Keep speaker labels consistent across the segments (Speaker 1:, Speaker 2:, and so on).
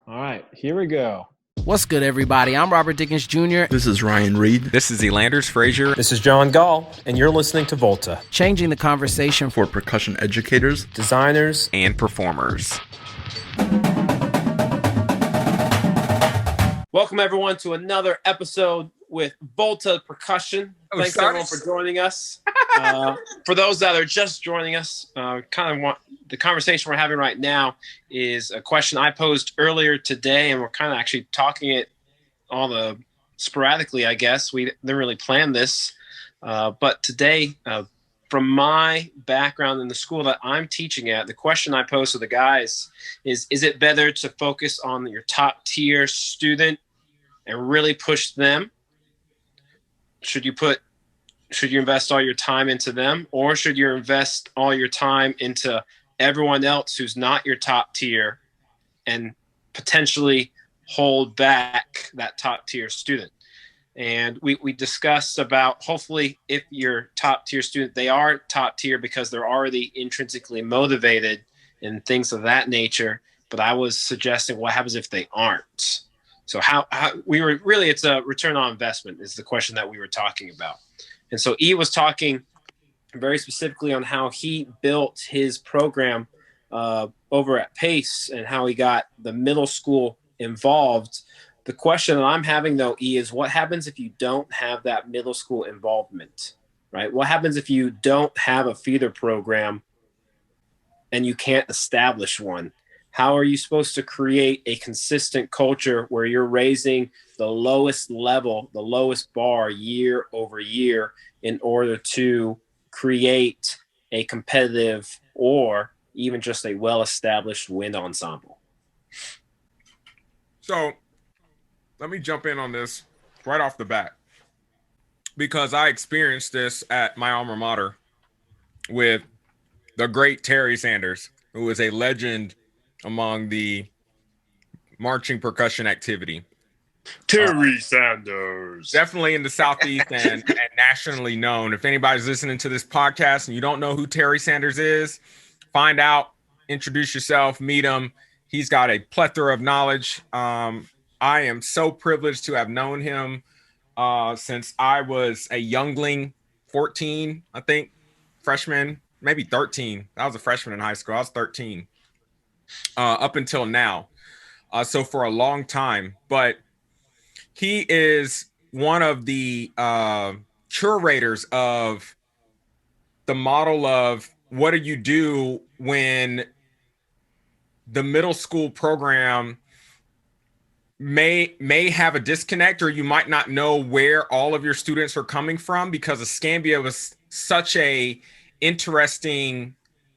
Speaker 1: All right, here we go.
Speaker 2: What's good, everybody? I'm Robert Dickens Jr.
Speaker 3: This is Ryan Reed.
Speaker 4: This is Elanders Frazier.
Speaker 5: This is John Gaal, and you're listening to Volta.
Speaker 2: Changing the conversation
Speaker 3: For percussion educators,
Speaker 5: Designers,
Speaker 4: and performers.
Speaker 6: Welcome, everyone, to another episode with Volta Percussion. Thanks, everyone, for joining us. For those that are just joining us, the conversation we're having right now is a question I posed earlier today, and we're kind of actually talking it sporadically, I guess. We didn't really plan this. But today, from my background in the school that I'm teaching at, the question I posed to the guys is it better to focus on your top tier student and really push them? Should you invest all your time into them, or should you invest all your time into everyone else who's not your top tier and potentially hold back that top tier student? And we discussed about, hopefully, if you're top tier student, they are top tier because they're already intrinsically motivated and things of that nature. But I was suggesting, what happens if they aren't? So it's a return on investment is the question that we were talking about. And so E was talking very specifically on how he built his program over at Pace and how he got the middle school involved. The question that I'm having, though, E, is what happens if you don't have that middle school involvement, right? What happens if you don't have a feeder program and you can't establish one? How are you supposed to create a consistent culture where you're raising the lowest level, the lowest bar year over year in order to create a competitive or even just a well-established wind ensemble?
Speaker 7: So let me jump in on this right off the bat, because I experienced this at my alma mater with the great Terry Sanders, who is a legend among the marching percussion activity.
Speaker 6: Terry Sanders.
Speaker 7: Definitely in the Southeast and nationally known. If anybody's listening to this podcast and you don't know who Terry Sanders is, find out, introduce yourself, meet him. He's got a plethora of knowledge. I am so privileged to have known him since I was a youngling, 14, I think, freshman, maybe 13. I was a freshman in high school. I was 13 up until now. So for a long time. But he is one of the curators of the model of what do you do when the middle school program may have a disconnect, or you might not know where all of your students are coming from, because Escambia was such a interesting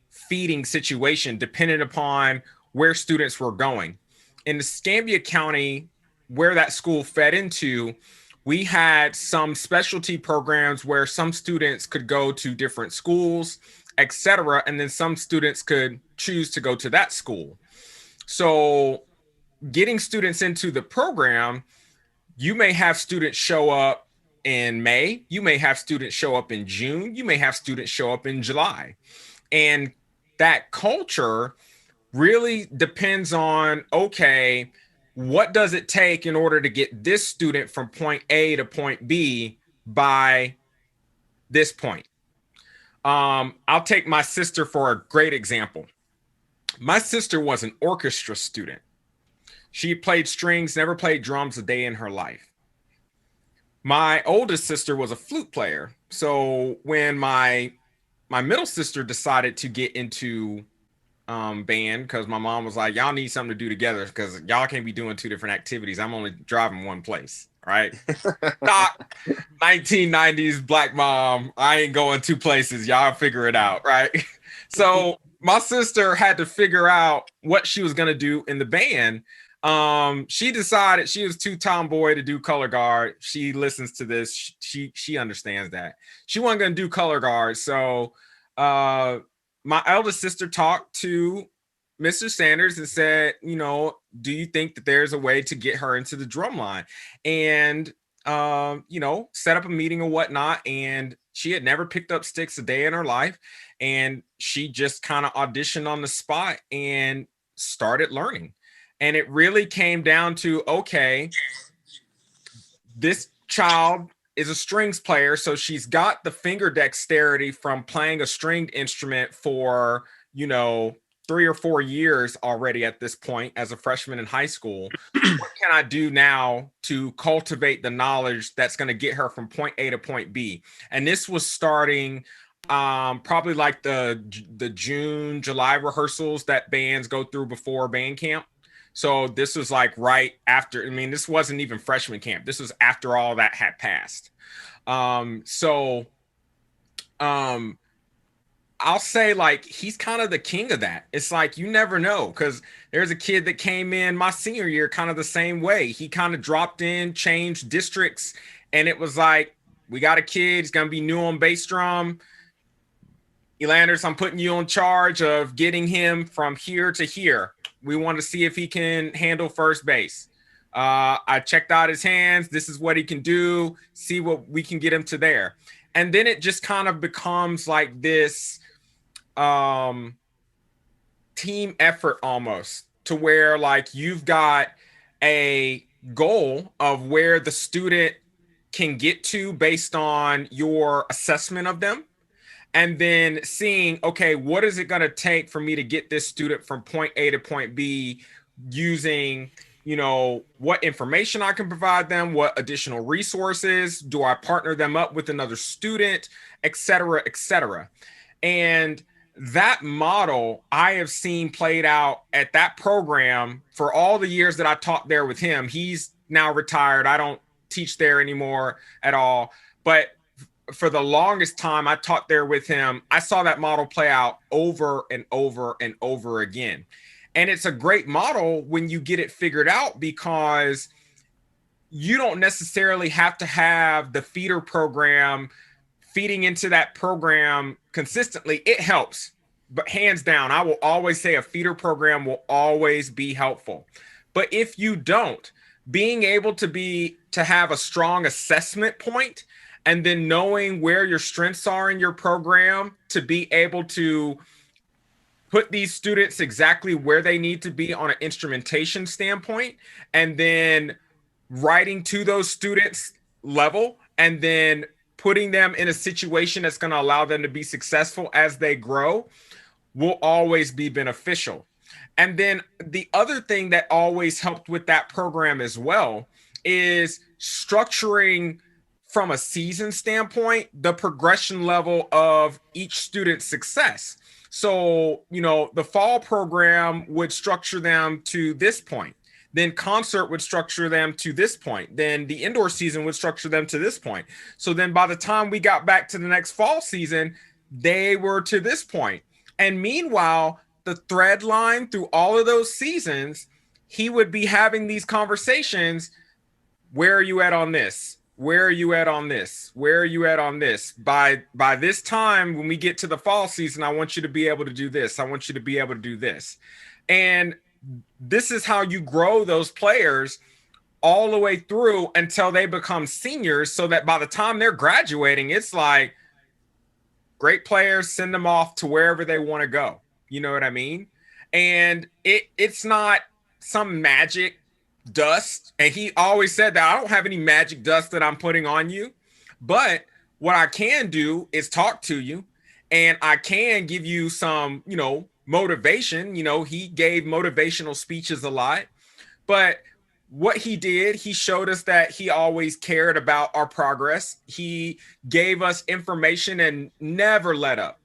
Speaker 7: feeding situation dependent upon where students were going. In Escambia County, where that school fed into, we had some specialty programs where some students could go to different schools, etc., and then some students could choose to go to that school. So getting students into the program, you may have students show up in May, you may have students show up in June, you may have students show up in July. And that culture really depends on, okay, what does it take in order to get this student from point A to point B by this point? I'll take my sister for a great example. My sister was an orchestra student. She played strings, never played drums a day in her life. My oldest sister was a flute player. So when my middle sister decided to get into band, because my mom was like, y'all need something to do together because y'all can't be doing two different activities. I'm only driving one place, right? Not 1990s black mom. I ain't going two places. Y'all figure it out, right? So my sister had to figure out what she was going to do in the band. She decided she was too tomboy to do color guard. She listens to this. She understands that. She wasn't going to do color guard. So my eldest sister talked to Mr. Sanders and said, do you think that there's a way to get her into the drum line? And, set up a meeting or whatnot. And she had never picked up sticks a day in her life. And she just kind of auditioned on the spot and started learning. And it really came down to, okay, this child is a strings player, so she's got the finger dexterity from playing a stringed instrument for, 3 or 4 years already at this point as a freshman in high school. What can I do now to cultivate the knowledge that's going to get her from point A to point B? And this was starting probably like the June, July rehearsals that bands go through before band camp. So this was like right after, this wasn't even freshman camp. This was after all that had passed. I'll say like he's kind of the king of that. It's like you never know, because there's a kid that came in my senior year kind of the same way. He kind of dropped in, changed districts, and it was like, we got a kid, he's going to be new on bass drum. Elanders, I'm putting you in charge of getting him from here to here. We want to see if he can handle first base. I checked out his hands. This is what he can do. See what we can get him to there. And then it just kind of becomes like this team effort almost, to where like you've got a goal of where the student can get to based on your assessment of them. And then seeing, okay, what is it going to take for me to get this student from point A to point B, using, what information I can provide them, what additional resources, do I partner them up with another student, et cetera, et cetera. And that model I have seen played out at that program for all the years that I taught there with him. He's now retired. I don't teach there anymore at all. But for the longest time I taught there with him, I saw that model play out over and over and over again. And it's a great model when you get it figured out, because you don't necessarily have to have the feeder program feeding into that program consistently. It helps, but hands down, I will always say a feeder program will always be helpful. But if you don't, being able to have a strong assessment point, and then knowing where your strengths are in your program to be able to put these students exactly where they need to be on an instrumentation standpoint, and then writing to those students level, and then putting them in a situation that's going to allow them to be successful as they grow, will always be beneficial. And then the other thing that always helped with that program as well is structuring, from a season standpoint, the progression level of each student's success. So, the fall program would structure them to this point. Then concert would structure them to this point. Then the indoor season would structure them to this point. So then by the time we got back to the next fall season, they were to this point. And meanwhile, the thread line through all of those seasons, he would be having these conversations. Where are you at on this? Where are you at on this? Where are you at on this? By this time, when we get to the fall season, I want you to be able to do this. I want you to be able to do this. And this is how you grow those players all the way through until they become seniors, so that by the time they're graduating, it's like, great players, send them off to wherever they want to go. You know what I mean? And it's not some magic dust. And he always said that I don't have any magic dust that I'm putting on you, but what I can do is talk to you, and I can give you some, motivation. He gave motivational speeches a lot, but what he did, he showed us that he always cared about our progress. He gave us information and never let up.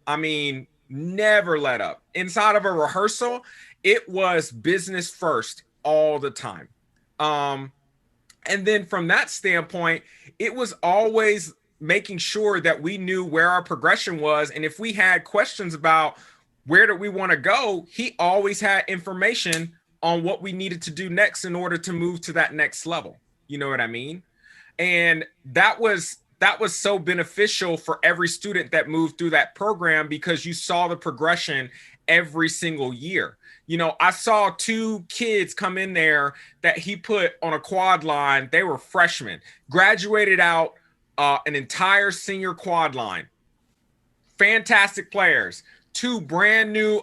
Speaker 7: Never let up. Inside of a rehearsal, it was business first all the time. And then from that standpoint, it was always making sure that we knew where our progression was. And if we had questions about where do we want to go, he always had information on what we needed to do next in order to move to that next level. You know what I mean? And that was so beneficial for every student that moved through that program, because you saw the progression every single year. I saw 2 kids come in there that he put on a quad line. They were freshmen, graduated out an entire senior quad line. Fantastic players. 2 brand new.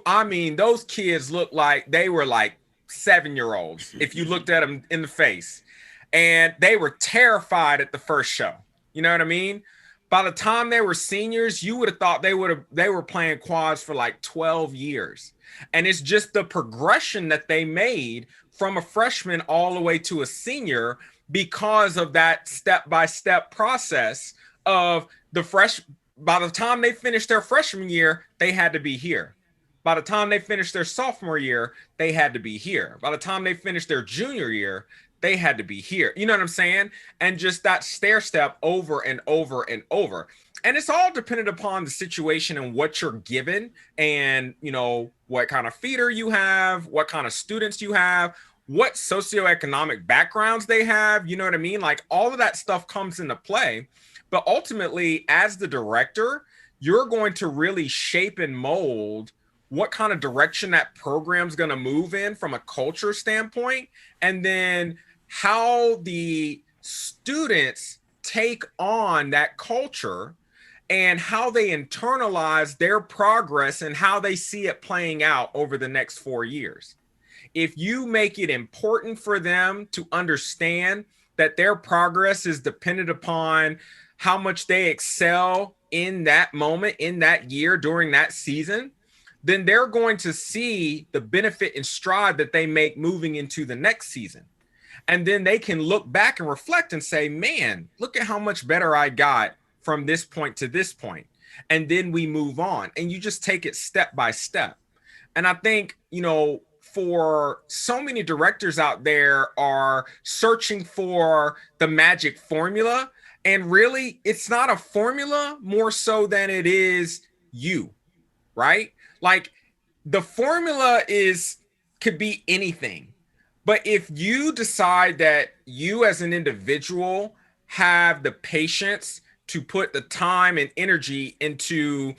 Speaker 7: Those kids looked like they were like 7-year-olds if you looked at them in the face, and they were terrified at the first show. You know what I mean? By the time they were seniors, you would have thought they were playing quads for like 12 years. And it's just the progression that they made from a freshman all the way to a senior because of that step-by-step process of by the time they finished their freshman year, they had to be here. By the time they finished their sophomore year, they had to be here. By the time they finished their junior year, they had to be here. You know what I'm saying? And just that stair step over and over and over. And it's all dependent upon the situation and what you're given, and, you know, what kind of feeder you have, what kind of students you have, what socioeconomic backgrounds they have. You know what I mean? Like, all of that stuff comes into play. But ultimately, as the director, you're going to really shape and mold what kind of direction that program's going to move in from a culture standpoint, and then how the students take on that culture and how they internalize their progress and how they see it playing out over the next 4 years. If you make it important for them to understand that their progress is dependent upon how much they excel in that moment, in that year, during that season, then they're going to see the benefit and stride that they make moving into the next season. And then they can look back and reflect and say, man, look at how much better I got from this point to this point. And then we move on, and you just take it step by step. And I think, you know, for so many directors out there are searching for the magic formula. And really, it's not a formula more so than it is you, right? Like, the formula could be anything. But if you decide that you as an individual have the patience to put the time and energy into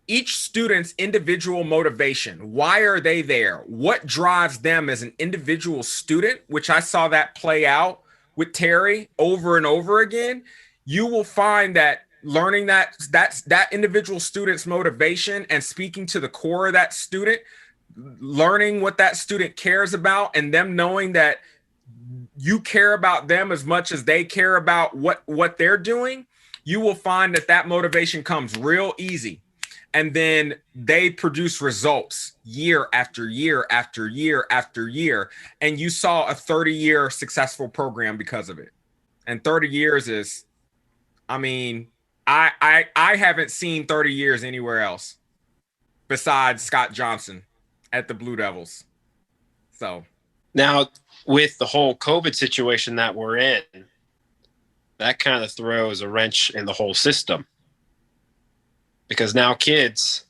Speaker 7: each student's individual motivation, why are they there? What drives them as an individual student, which I saw that play out with Terry over and over again, you will find that learning that individual student's motivation and speaking to the core of that student, learning what that student cares about, and them knowing that you care about them as much as they care about what they're doing, you will find that motivation comes real easy. And then they produce results year after year after year after year. And you saw a 30-year successful program because of it. And 30 years is, I mean, I haven't seen 30 years anywhere else besides Scott Johnson at the Blue Devils. So
Speaker 6: now, with the whole COVID situation that we're in, that kind of throws a wrench in the whole system. Because now kids,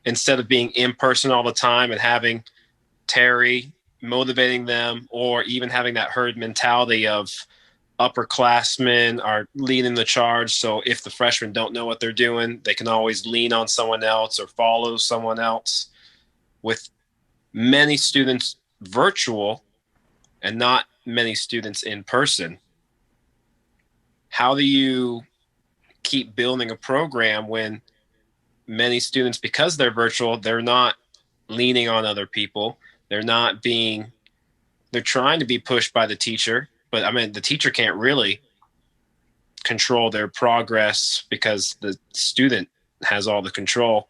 Speaker 6: instead of being in person all the time and having Terry motivating them, or even having that herd mentality of upperclassmen are leading the charge, so if the freshmen don't know what they're doing, they can always lean on someone else or follow someone else. With many students virtual and not many students in person, how do you keep building a program when many students, because they're virtual, they're not leaning on other people, they're trying to be pushed by the teacher, but I mean, the teacher can't really control their progress because the student has all the control,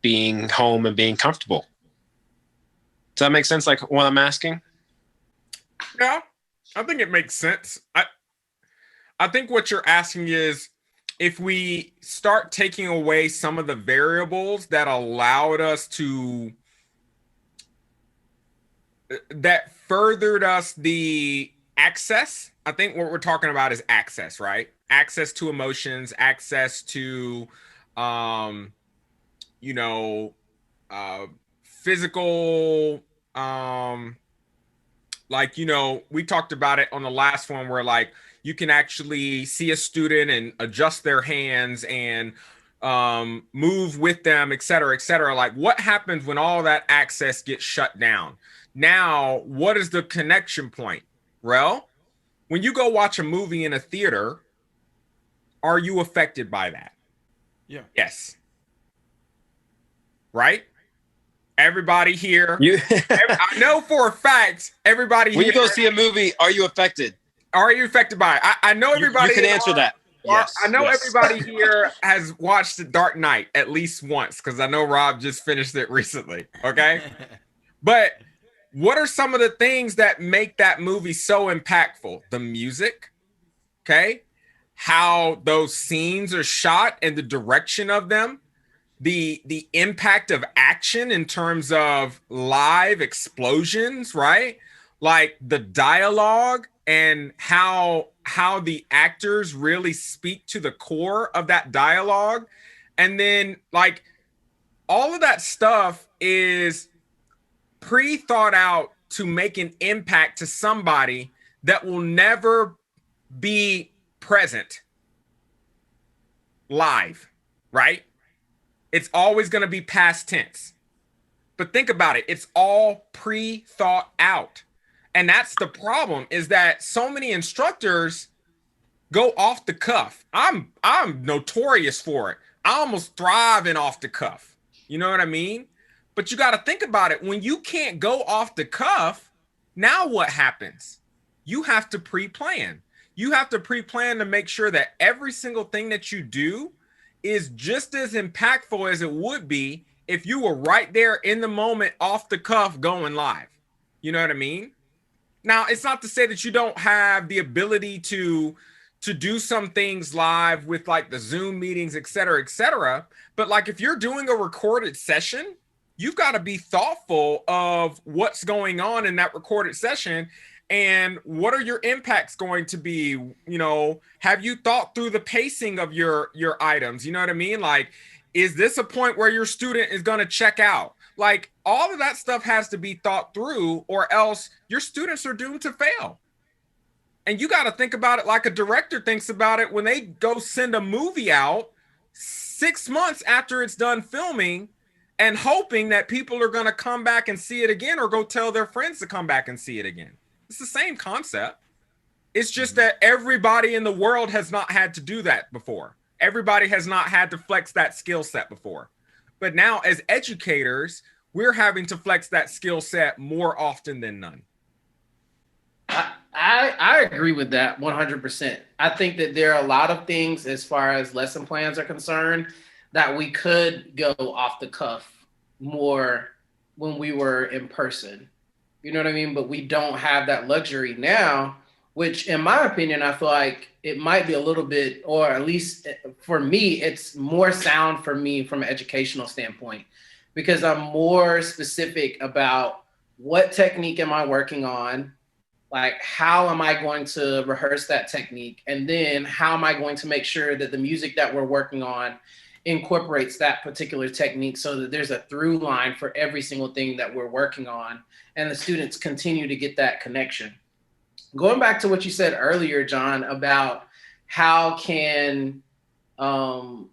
Speaker 6: being home and being comfortable. Does that make sense, like what I'm asking?
Speaker 7: Yeah, I think it makes sense. I think what you're asking is, if we start taking away some of the variables that allowed us to, that furthered us the access, I think what we're talking about is access, right? Access to emotions, access to, physical, like, you know, we talked about it on the last one where, like, you can actually see a student and adjust their hands and move with them, et cetera, et cetera. Like, what happens when all that access gets shut down? Now, what is the connection point? Well, when you go watch a movie in a theater, are you affected by that?
Speaker 1: Yeah.
Speaker 7: Yes. Right? everybody here.
Speaker 6: You,
Speaker 7: I know for a fact everybody
Speaker 6: when
Speaker 7: here.
Speaker 6: you go see a movie, are you affected?
Speaker 7: Are you affected by it? I know everybody.
Speaker 6: You can answer that. Yes.
Speaker 7: I know
Speaker 6: yes.
Speaker 7: everybody here has watched The Dark Knight at least once because I know Rob just finished it recently. Okay. But what are some of the things that make that movie so impactful? The music. Okay. How those scenes are shot and the direction of them. The impact of action in terms of live explosions, right? Like the dialogue and how the actors really speak to the core of that dialogue. And then like all of that stuff is pre-thought out to make an impact to somebody that will never be present live, right? It's always going to be past tense. But think about it. It's all pre-thought out. And that's the problem, is that so many instructors go off the cuff. I'm notorious for it. I almost thrive in off the cuff. You know what I mean? But you got to think about it. When you can't go off the cuff, now what happens? You have to pre-plan. You have to pre-plan to make sure that every single thing that you do is just as impactful as it would be if you were right there in the moment off the cuff going live. You know what I mean? Now, it's not to say that you don't have the ability to do some things live with like the Zoom meetings, et cetera, but like if you're doing a recorded session, you've got to be thoughtful of what's going on in that recorded session and what are your impacts going to be. You know, have you thought through the pacing of your items? You know what I mean? Like, is this a point where your student is going to check out? Like, all of that stuff has to be thought through, or else your students are doomed to fail. And you got to think about it like a director thinks about it when they go send a movie out 6 months after it's done filming and hoping that people are going to come back and see it again or go tell their friends to come back and see it again. It's the same concept. It's just that everybody in the world has not had to do that before. Everybody has not had to flex that skill set before. But now as educators, we're having to flex that skill set more often than none.
Speaker 2: I agree with that 100%. I think that there are a lot of things as far as lesson plans are concerned that we could go off the cuff more when we were in person. You know what I mean? But we don't have that luxury now, which in my opinion, I feel like it might be a little bit, or at least for me, it's more sound for me from an educational standpoint, because I'm more specific about what technique am I working on? Like, how am I going to rehearse that technique? And then how am I going to make sure that the music that we're working on incorporates that particular technique so that there's a through line for every single thing that we're working on and the students continue to get that connection. Going back to what you said earlier, John, about how can, how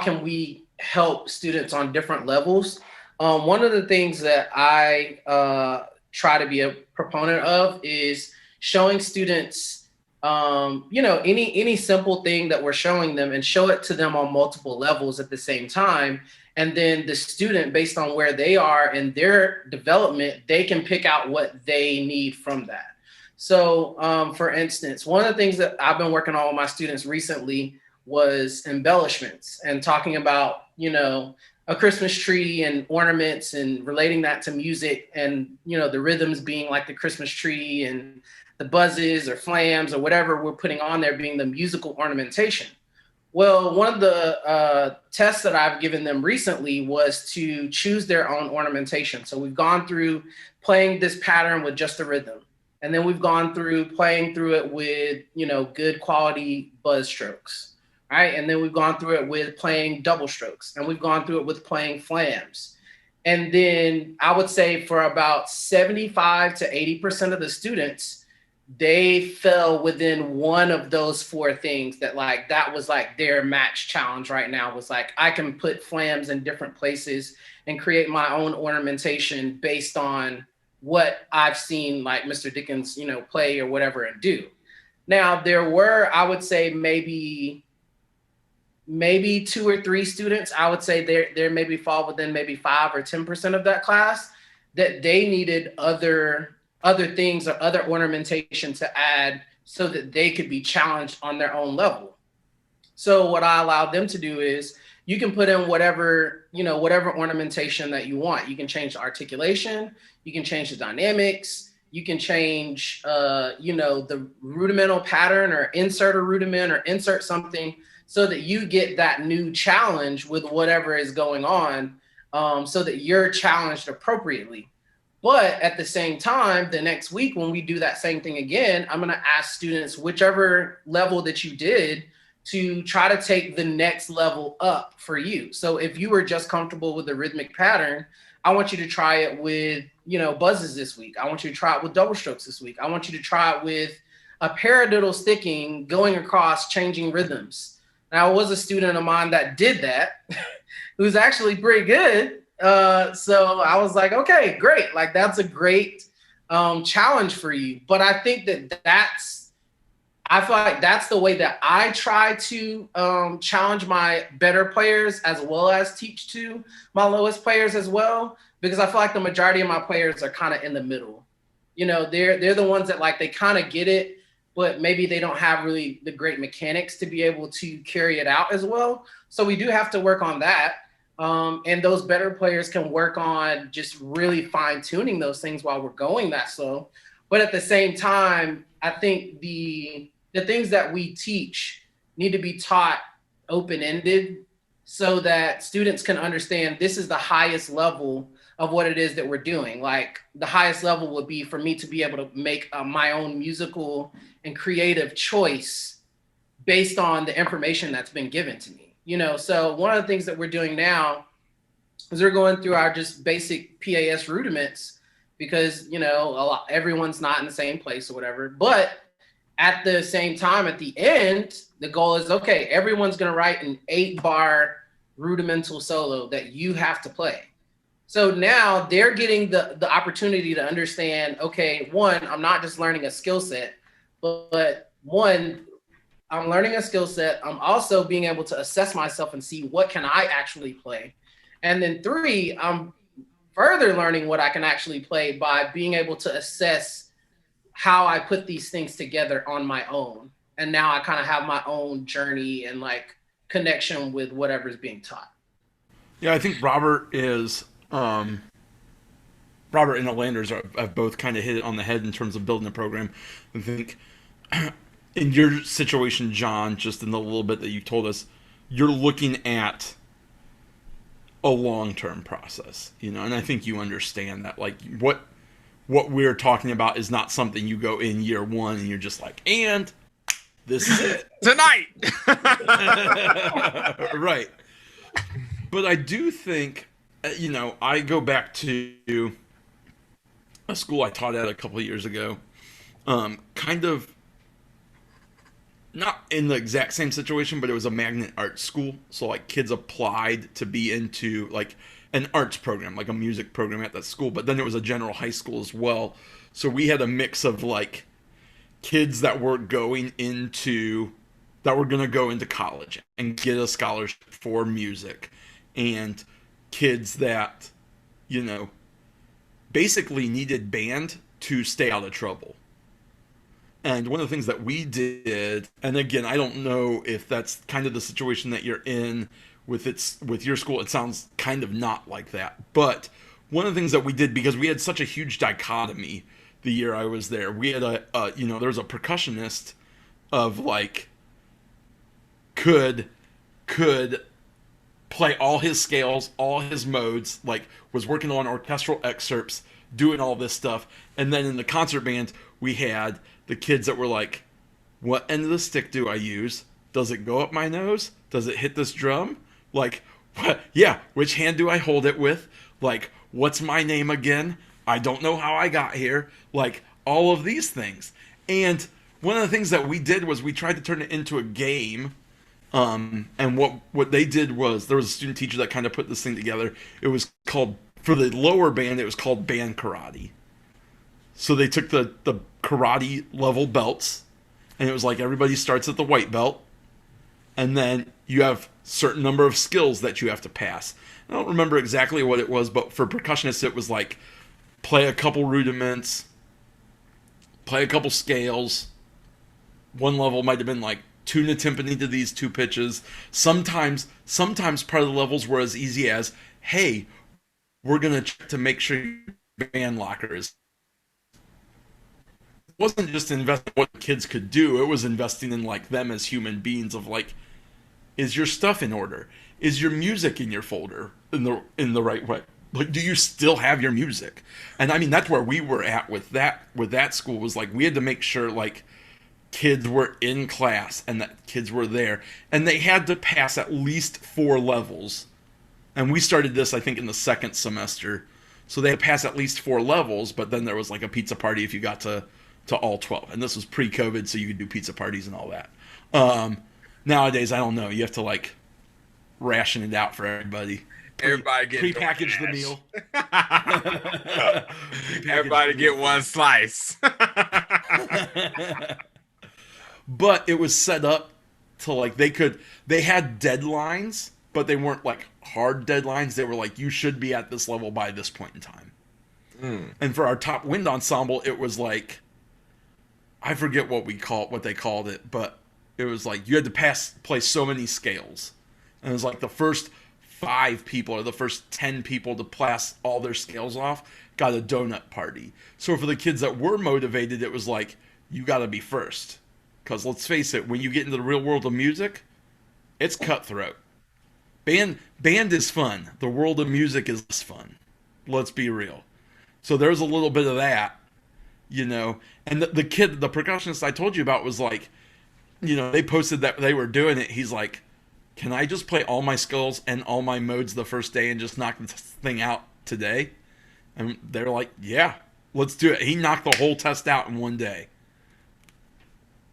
Speaker 2: can we help students on different levels? One of the things that I try to be a proponent of is showing students, any simple thing that we're showing them and show it to them on multiple levels at the same time. And then the student, based on where they are in their development, they can pick out what they need from that. So for instance, one of the things that I've been working on with my students recently was embellishments and talking about, a Christmas tree and ornaments and relating that to music and, the rhythms being like the Christmas tree and the buzzes or flams or whatever we're putting on there being the musical ornamentation. Well, one of the tests that I've given them recently was to choose their own ornamentation. So we've gone through playing this pattern with just the rhythm. And then we've gone through playing through it with, good quality buzz strokes. Right. And then we've gone through it with playing double strokes, and we've gone through it with playing flams. And then I would say for about 75 to 80% of the students, they fell within one of those four things that was their match challenge right now, was like, I can put flams in different places and create my own ornamentation based on what I've seen like Mr. Dickens, play or whatever and do. Now there were, I would say maybe maybe 2 or 3 students, I would say there maybe fall within maybe 5 or 10% of that class, that they needed other things or other ornamentation to add so that they could be challenged on their own level. So what I allowed them to do is you can put in whatever ornamentation that you want. You can change the articulation, you can change the dynamics, you can change the rudimental pattern or insert a rudiment or insert something so that you get that new challenge with whatever is going on, so that you're challenged appropriately. But at the same time, the next week when we do that same thing again, I'm going to ask students, whichever level that you did, to try to take the next level up for you. So if you were just comfortable with the rhythmic pattern, I want you to try it with, buzzes this week. I want you to try it with double strokes this week. I want you to try it with a paradiddle sticking, going across, changing rhythms. Now, I was a student of mine that did that, who's actually pretty good. So I was like, okay, great. Like, that's a great challenge for you. But I think I feel like that's the way that I try to challenge my better players as well as teach to my lowest players as well, because I feel like the majority of my players are kind of in the middle. They're the ones that like they kind of get it, but maybe they don't have really the great mechanics to be able to carry it out as well. So we do have to work on that. And those better players can work on just really fine tuning those things while we're going that slow. But at the same time, I think the things that we teach need to be taught open-ended so that students can understand this is the highest level of what it is that we're doing. Like, the highest level would be for me to be able to make my own musical and creative choice based on the information that's been given to me. So one of the things that we're doing now is we're going through our just basic PAS rudiments because, everyone's not in the same place or whatever. But at the same time, at the end, the goal is, okay, everyone's going to write an 8-bar rudimental solo that you have to play. So now they're getting the opportunity to understand, okay, one, I'm not just learning a skill set, but one, I'm learning a skill set. I'm also being able to assess myself and see what can I actually play. And then 3, I'm further learning what I can actually play by being able to assess how I put these things together on my own. And now I kind of have my own journey and like connection with whatever's being taught.
Speaker 3: Yeah, I think Robert and Elanders have both kind of hit it on the head in terms of building a program. I think in your situation, John, just in the little bit that you told us, you're looking at a long-term process, and I think you understand that, like, what we're talking about is not something you go in year 1 and you're just like, and this is it
Speaker 7: tonight.
Speaker 3: Right. But I do think, I go back to a school I taught at a couple of years ago, kind of not in the exact same situation, but it was a magnet art school. So like kids applied to be into like an arts program, like a music program at that school, but then it was a general high school as well. So we had a mix of like kids that were going to go into college and get a scholarship for music, and kids that, basically needed band to stay out of trouble. And one of the things that we did, and again, I don't know if that's kind of the situation that you're in with your school. It sounds kind of not like that. But one of the things that we did, because we had such a huge dichotomy the year I was there, we had there was a percussionist of like could play all his scales, all his modes, like was working on orchestral excerpts, doing all this stuff. And then in the concert band, we had the kids that were like, what end of the stick do I use? Does it go up my nose? Does it hit this drum? Like, what? Yeah, which hand do I hold it with? Like, what's my name again? I don't know how I got here. Like, all of these things. And one of the things that we did was we tried to turn it into a game. And what they did was, there was a student teacher that kind of put this thing together. It was called, for the lower band, it was called band karate. So they took the karate level belts, and it was like everybody starts at the white belt, and then you have certain number of skills that you have to pass. I don't remember exactly what it was, but for percussionists it was like play a couple rudiments, play a couple scales. One level might have been like tune a timpani to these two pitches. Sometimes part of the levels were as easy as, hey, we're gonna check to make sure your band locker is. It wasn't just investing in what the kids could do, it was investing in like them as human beings of like, is your stuff in order? Is your music in your folder in the right way? Like, do you still have your music? And I mean, that's where we were at with that school, was like we had to make sure like kids were in class and that kids were there, and they had to pass at least 4 levels. And we started this, I think, in the second semester, so they had to pass at least 4 levels. But then there was like a pizza party if you got to all 12, and this was pre-COVID, so you could do pizza parties and all that. Nowadays, I don't know. You have to like ration it out for everybody.
Speaker 7: Everybody get
Speaker 3: pre-package the meal.
Speaker 7: Everybody get one slice.
Speaker 3: But it was set up to like they had deadlines, but they weren't like hard deadlines. They were like, you should be at this level by this point in time. And for our top wind ensemble, it was like, I forget what they called it, but it was like you had to play so many scales. And it was like the first 5 people or the first 10 people to pass all their scales off got a donut party. So for the kids that were motivated, it was like, you got to be first. Because let's face it, when you get into the real world of music, it's cutthroat. Band is fun. The world of music is less fun. Let's be real. So there's a little bit of that, you know. And the percussionist I told you about was like, you know, they posted that they were doing it. He's like, can I just play all my scales and all my modes the first day and just knock this thing out today? And they're like, yeah, let's do it. He knocked the whole test out in one day.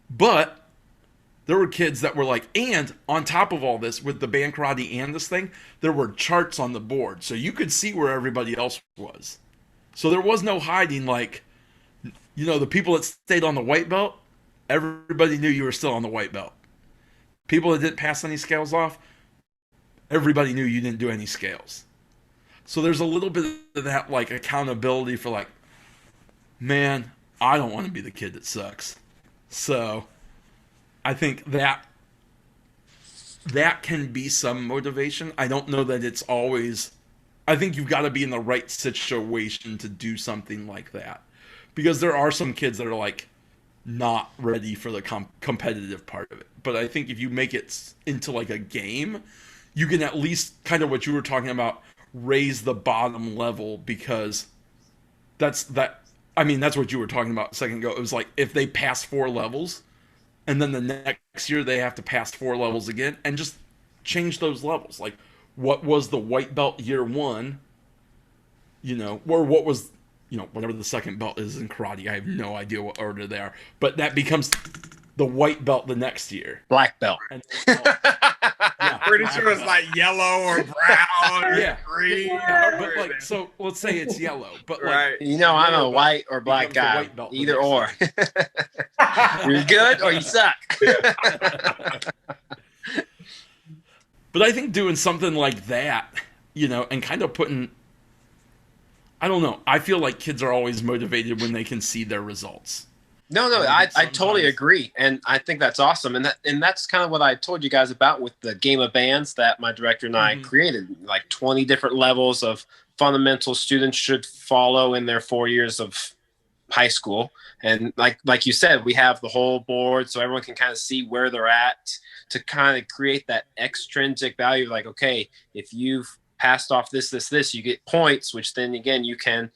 Speaker 3: But there were kids that were like, and on top of all this, with the band karate and this thing, there were charts on the board. So you could see where everybody else was. So there was no hiding, like, you know, the people that stayed on the white belt, everybody knew you were still on the white belt. People that didn't pass any scales off, everybody knew you didn't do any scales. So there's a little bit of that, like, accountability for, like, man, I don't want to be the kid that sucks. So I think that can be some motivation. I don't know that it's always... I think you've got to be in the right situation to do something like that. Because there are some kids that are, like, not ready for the competitive part of it. But I think if you make it into, like, a game, you can at least, kind of what you were talking about, raise the bottom level, because that's what you were talking about a second ago. It was like, if they pass 4 levels, and then the next year they have to pass 4 levels again, and just change those levels. Like, what was the white belt year 1, you know, or what was, you know, whatever the second belt is in karate. I have no idea what order they are. But that becomes the white belt the next year.
Speaker 6: Black belt.
Speaker 3: And,
Speaker 7: Yeah, pretty sure it's like yellow or brown or green.
Speaker 3: Yeah, but like, so let's say it's yellow. But
Speaker 7: right.
Speaker 3: like,
Speaker 6: You know, I'm a white or black guy. Either or. You're good or you suck.
Speaker 3: But I think doing something like that, you know, and kind of putting, I don't know, I feel like kids are always motivated when they can see their results.
Speaker 6: No, I totally agree, and I think that's awesome, and that's kind of what I told you guys about with the game of bands that my director and I created, like 20 different levels of fundamentals students should follow in their 4 years of high school, and like you said, we have the whole board so everyone can kind of see where they're at to kind of create that extrinsic value. Like, okay, if you've passed off this, you get points, which then again you can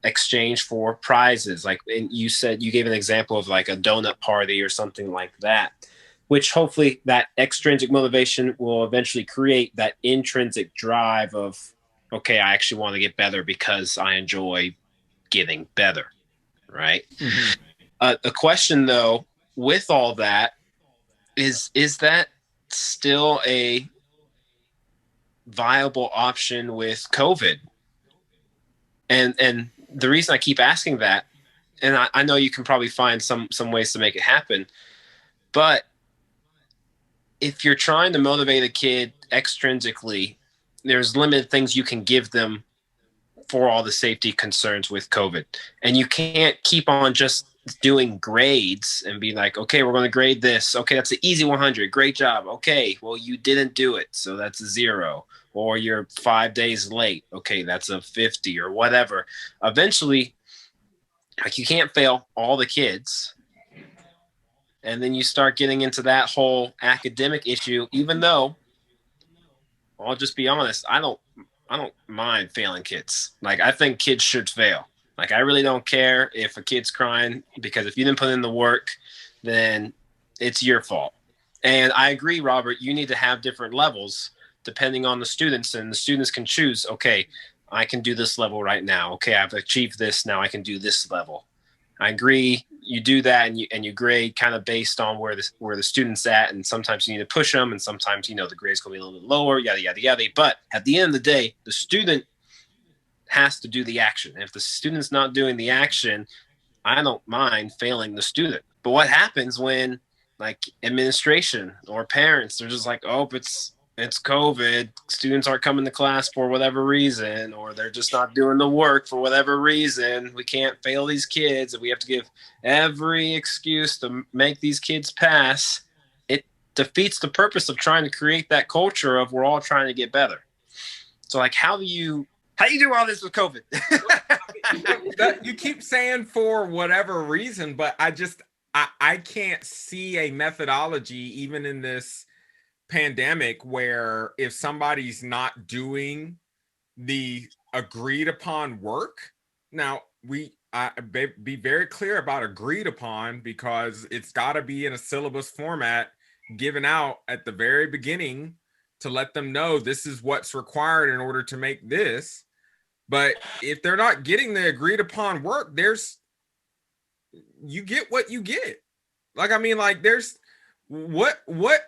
Speaker 6: exchange for prizes. Like, and you said you gave an example of like a donut party or something like that, which hopefully that extrinsic motivation will eventually create that intrinsic drive of, okay, I actually want to get better because I enjoy getting better, right? The question though, with all that, is that still a viable option with COVID? And the reason I keep asking that, and I know you can probably find some ways to make it happen, but if you're trying to motivate a kid extrinsically, there's limited things you can give them for all the safety concerns with COVID. And you can't keep on just doing grades and be like, okay, we're going to grade this. Okay, that's an easy 100. Great job. Okay, well, you didn't do it, so that's a 0. Or you're 5 days late. Okay, that's a 50 or whatever. Eventually, like, you can't fail all the kids. And then you start getting into that whole academic issue, even though I'll just be honest, I don't mind failing kids. Like, I think kids should fail. Like, I really don't care if a kid's crying, because if you didn't put in the work, then it's your fault. And I agree, Robert, you need to have different levels depending on the students, and the students can choose, okay, I can do this level right now. Okay, I've achieved this, now I can do this level. I agree. You do that, and you grade kind of based on where the student's at, and sometimes you need to push them, and sometimes the grade's going to be a little bit lower, yada yada yada. But at the end of the day, the student has to do the action. And if the student's not doing the action, I don't mind failing the student. But what happens when, like, administration or parents, they're just like, oh, it's COVID, students aren't coming to class for whatever reason, or they're just not doing the work for whatever reason. We can't fail these kids, and we have to give every excuse to make these kids pass. It defeats the purpose of trying to create that culture of we're all trying to get better. So, like, how do you do all this with COVID?
Speaker 7: You keep saying for whatever reason, but I can't see a methodology even in this pandemic where if somebody's not doing the agreed upon work. Now, be very clear about agreed upon, because it's got to be in a syllabus format given out at the very beginning to let them know this is what's required in order to make this. But if they're not getting the agreed upon work, you get what you get. Like, I mean, like, there's what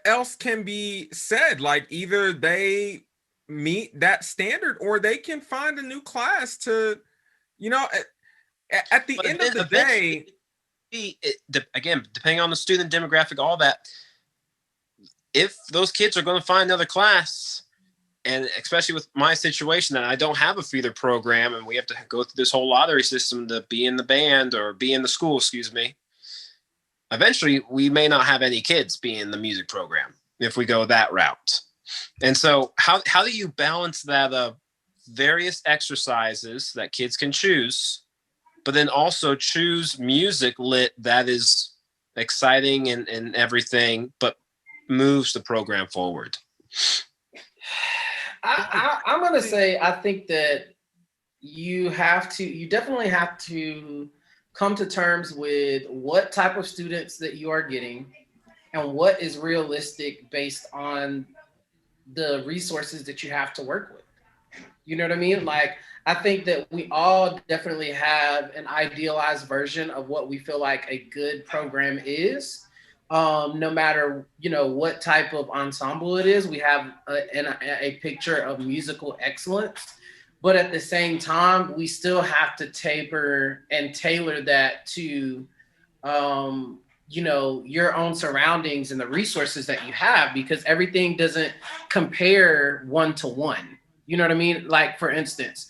Speaker 7: else can be said? Like, either they meet that standard or they can find a new class to, at the end of the day.
Speaker 6: Again, depending on the student demographic, all that, if those kids are going to find another class, and especially with my situation that I don't have a feeder program and we have to go through this whole lottery system to be in the band or be in the school, eventually we may not have any kids be in the music program if we go that route. And so how do you balance that of various exercises that kids can choose, but then also choose music lit that is exciting and everything, but moves the program forward?
Speaker 2: I'm going to say, I think that you definitely have to come to terms with what type of students that you are getting and what is realistic based on the resources that you have to work with. You know what I mean? Like, I think that we all definitely have an idealized version of what we feel like a good program is. No matter, what type of ensemble it is, we have a picture of musical excellence. But at the same time, we still have to taper and tailor that to, your own surroundings and the resources that you have, because everything doesn't compare one to one. You know what I mean? Like, for instance,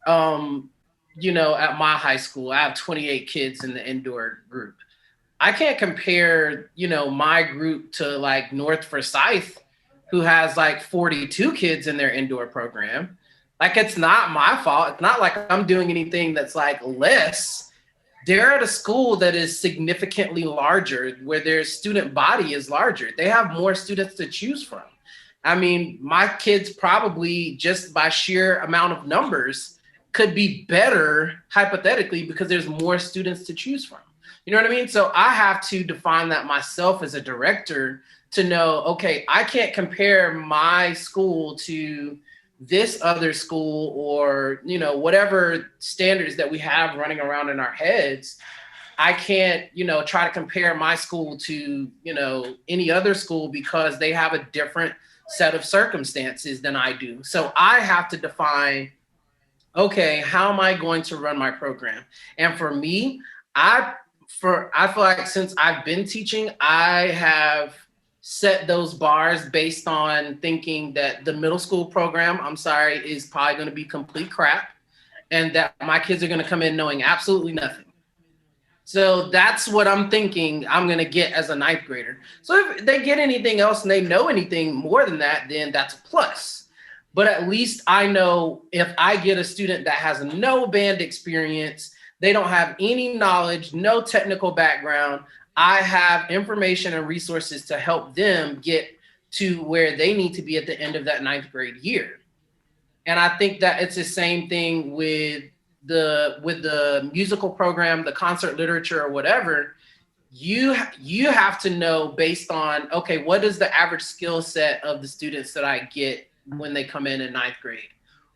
Speaker 2: at my high school, I have 28 kids in the indoor group. I can't compare, my group to like North Forsyth, who has like 42 kids in their indoor program. Like, it's not my fault. It's not like I'm doing anything that's like less. They're at a school that is significantly larger, where their student body is larger. They have more students to choose from. I mean, my kids probably, just by sheer amount of numbers, could be better hypothetically because there's more students to choose from. You know what I mean? So I have to define that myself as a director to know, okay, I can't compare my school to this other school or, whatever standards that we have running around in our heads. I can't, try to compare my school to, any other school because they have a different set of circumstances than I do. So I have to define, okay, how am I going to run my program? And for me, I feel like since I've been teaching, I have set those bars based on thinking that the middle school program, I'm sorry, is probably going to be complete crap, and that my kids are going to come in knowing absolutely nothing. So that's what I'm thinking I'm going to get as a ninth grader. So if they get anything else and they know anything more than that, then that's a plus. But at least I know if I get a student that has no band experience, they don't have any knowledge, no technical background, I have information and resources to help them get to where they need to be at the end of that ninth grade year. And I think that it's the same thing with the musical program, the concert literature or whatever. You have to know based on, okay, what is the average skill set of the students that I get when they come in ninth grade?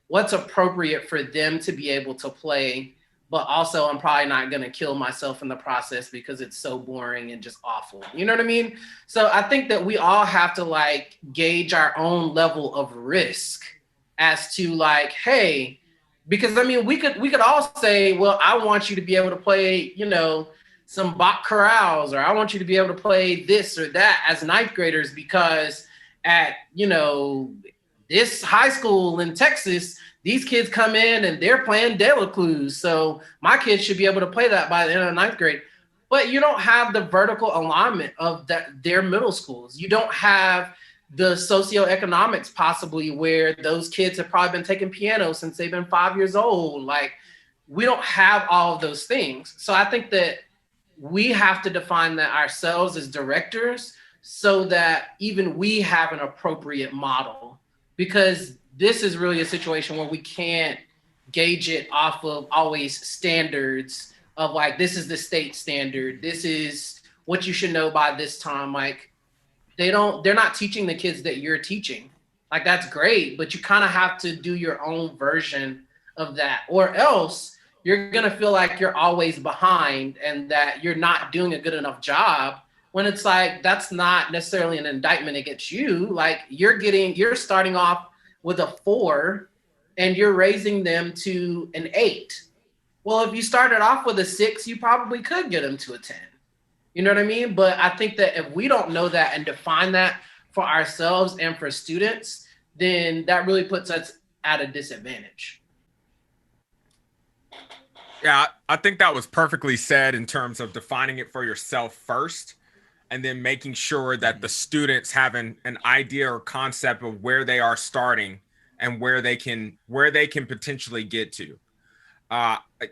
Speaker 2: What's appropriate for them to be able to play? But also, I'm probably not going to kill myself in the process because it's so boring and just awful. You know what I mean? So I think that we all have to like gauge our own level of risk as to like, hey, because I mean, we could all say, well, I want you to be able to play, you know, some Bach chorales, or I want you to be able to play this or that as ninth graders because at, you know, this high school in Texas, these kids come in and they're playing De La Cruz. So my kids should be able to play that by the end of ninth grade. But you don't have the vertical alignment of their middle schools. You don't have the socioeconomics possibly where those kids have probably been taking piano since they've been 5 years old. Like, we don't have all of those things. So I think that we have to define that ourselves as directors so that even we have an appropriate model, because this is really a situation where we can't gauge it off of always standards of like, this is the state standard. This is what you should know by this time. Like, they're not teaching the kids that you're teaching. Like, that's great, but you kind of have to do your own version of that, or else you're going to feel like you're always behind and that you're not doing a good enough job, when it's like, that's not necessarily an indictment against you. Like, you're starting off with a 4 and you're raising them to an 8. Well, if you started off with a 6, you probably could get them to a 10. You know what I mean? But I think that if we don't know that and define that for ourselves and for students, then that really puts us at a disadvantage.
Speaker 7: Yeah, I think that was perfectly said in terms of defining it for yourself first, and then making sure that the students have an idea or concept of where they are starting and where they can potentially get to.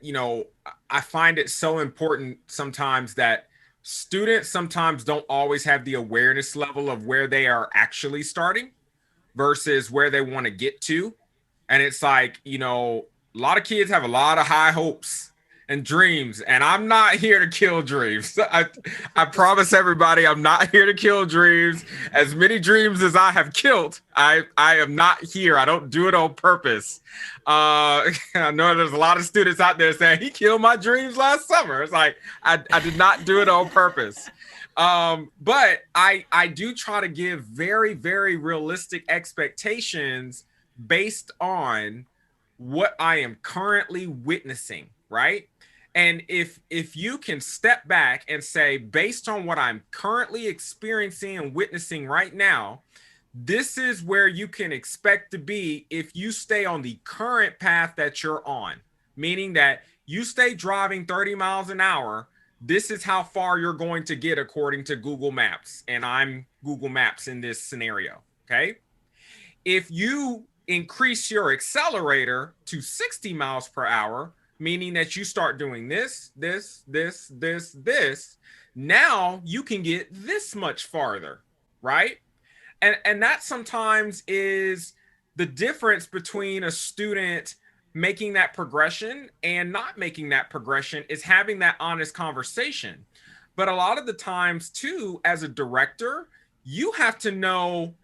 Speaker 7: You know, I find it so important sometimes that students sometimes don't always have the awareness level of where they are actually starting versus where they want to get to. And it's like, you know, a lot of kids have a lot of high hopes and dreams, and I'm not here to kill dreams. I promise everybody, I'm not here to kill dreams. As many dreams as I have killed, I am not here. I don't do it on purpose. I know there's a lot of students out there saying he killed my dreams last summer. It's like, I did not do it on purpose. But I do try to give very, very realistic expectations based on what I am currently witnessing, right? And if you can step back and say, based on what I'm currently experiencing and witnessing right now, this is where you can expect to be if you stay on the current path that you're on, meaning that you stay driving 30 miles an hour. This is how far you're going to get according to Google Maps. And I'm Google Maps in this scenario. Okay. If you increase your accelerator to 60 miles per hour, meaning that you start doing this, now you can get this much farther, right? And that sometimes is the difference between a student making that progression and not making that progression, is having that honest conversation. But a lot of the times too, as a director, you have to know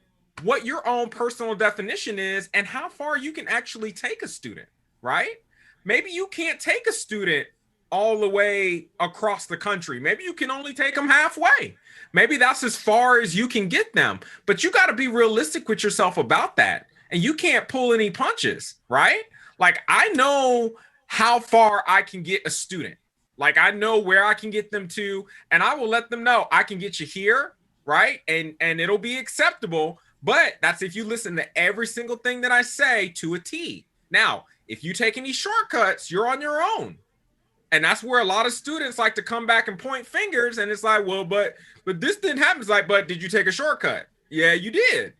Speaker 7: what your own personal definition is and how far you can actually take a student, right? Maybe you can't take a student all the way across the country. Maybe you can only take them halfway. Maybe that's as far as you can get them. But you got to be realistic with yourself about that. And you can't pull any punches, right? Like, I know how far I can get a student. Like, I know where I can get them to, and I will let them know I can get you here, right? And it'll be acceptable, but that's if you listen to every single thing that I say to a T. Now, if you take any shortcuts, you're on your own. And that's where a lot of students like to come back and point fingers, and it's like, well, but this didn't happen. It's like, but did you take a shortcut? Yeah, you did.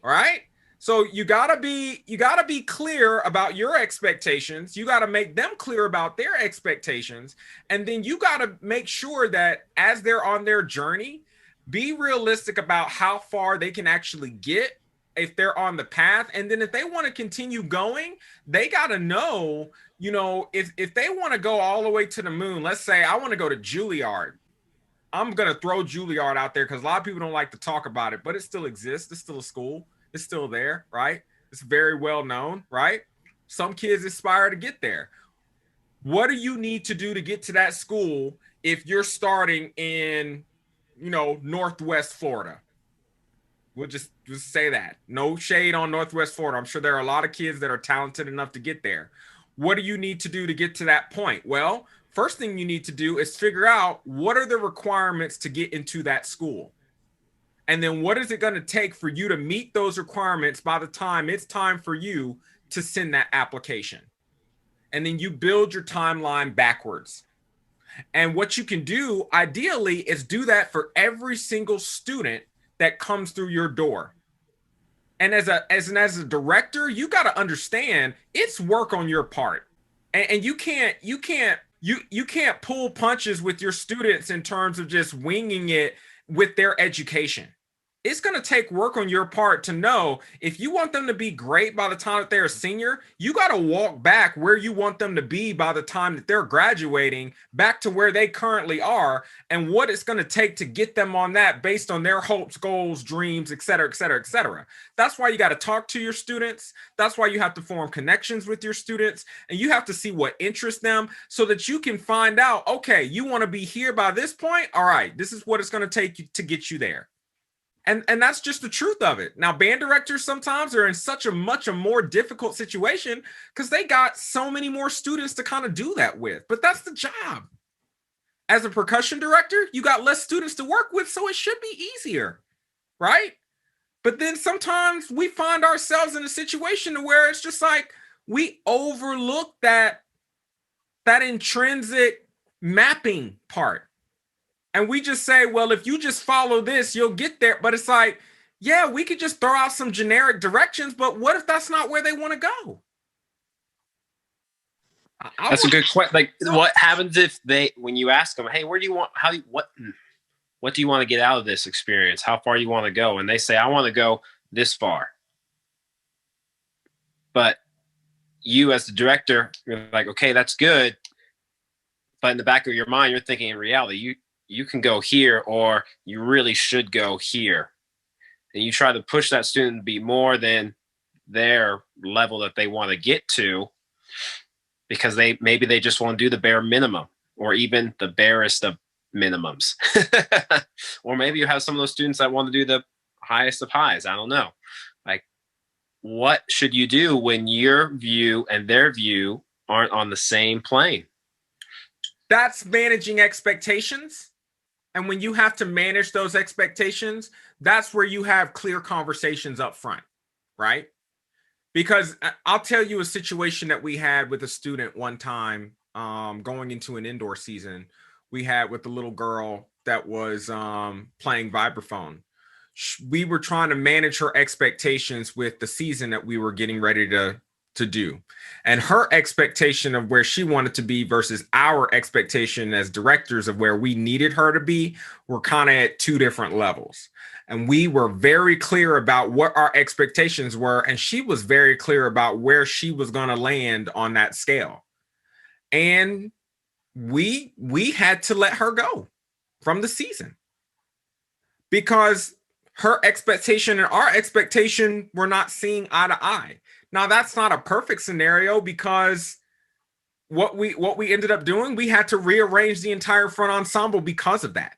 Speaker 7: All right. So you gotta be clear about your expectations. You gotta make them clear about their expectations, and then you gotta make sure that as they're on their journey, be realistic about how far they can actually get if they're on the path. And then if they want to continue going, they gotta know, you know, if they want to go all the way to the moon. Let's say I want to go to Juilliard. I'm gonna throw Juilliard out there because a lot of people don't like to talk about it, but it still exists. It's still a school. It's still there, right? It's very well known, right? Some kids aspire to get there. What do you need to do to get to that school if you're starting in, you know, Northwest Florida? We'll just say that. No shade on Northwest Florida. I'm sure there are a lot of kids that are talented enough to get there. What do you need to do to get to that point? Well, first thing you need to do is figure out what are the requirements to get into that school. And then what is it going to take for you to meet those requirements by the time it's time for you to send that application? And then you build your timeline backwards. And what you can do ideally is do that for every single student that comes through your door. And as a director, you got to understand it's work on your part. And you can't pull punches with your students in terms of just winging it with their education. It's going to take work on your part to know if you want them to be great by the time that they're a senior, you got to walk back where you want them to be by the time that they're graduating back to where they currently are, and what it's going to take to get them on that based on their hopes, goals, dreams, et cetera, et cetera, et cetera. That's why you got to talk to your students. That's why you have to form connections with your students, and you have to see what interests them so that you can find out, okay, you want to be here by this point. All right, this is what it's going to take you to get you there. And that's just the truth of it. Now, band directors sometimes are in such a much more difficult situation because they got so many more students to kind of do that with. But that's the job. As a percussion director, you got less students to work with, so it should be easier, right? But then sometimes we find ourselves in a situation where it's just like we overlook that intrinsic mapping part. And we just say, well, if you just follow this, you'll get there. But it's like, yeah, we could just throw out some generic directions, but what if that's not where they want to go?
Speaker 6: That's a good question. Like, what happens if when you ask them, hey, what do you want to get out of this experience? How far do you want to go? And they say, I want to go this far. But you as the director, you're like, okay, that's good. But in the back of your mind, you're thinking in reality, you can go here, or you really should go here. And you try to push that student to be more than their level that they want to get to, because maybe they just want to do the bare minimum, or even the barest of minimums. Or maybe you have some of those students that want to do the highest of highs. I don't know. Like, what should you do when your view and their view aren't on the same plane?
Speaker 7: That's managing expectations. And when you have to manage those expectations, that's where you have clear conversations up front, right? Because I'll tell you a situation that we had with a student one time going into an indoor season. We had with a little girl that was playing vibraphone. We were trying to manage her expectations with the season that we were getting ready to do. And her expectation of where she wanted to be versus our expectation as directors of where we needed her to be were kind of at two different levels. And we were very clear about what our expectations were. And she was very clear about where she was going to land on that scale. And we had to let her go from the season because her expectation and our expectation were not seeing eye to eye. Now, that's not a perfect scenario because what we ended up doing, we had to rearrange the entire front ensemble because of that.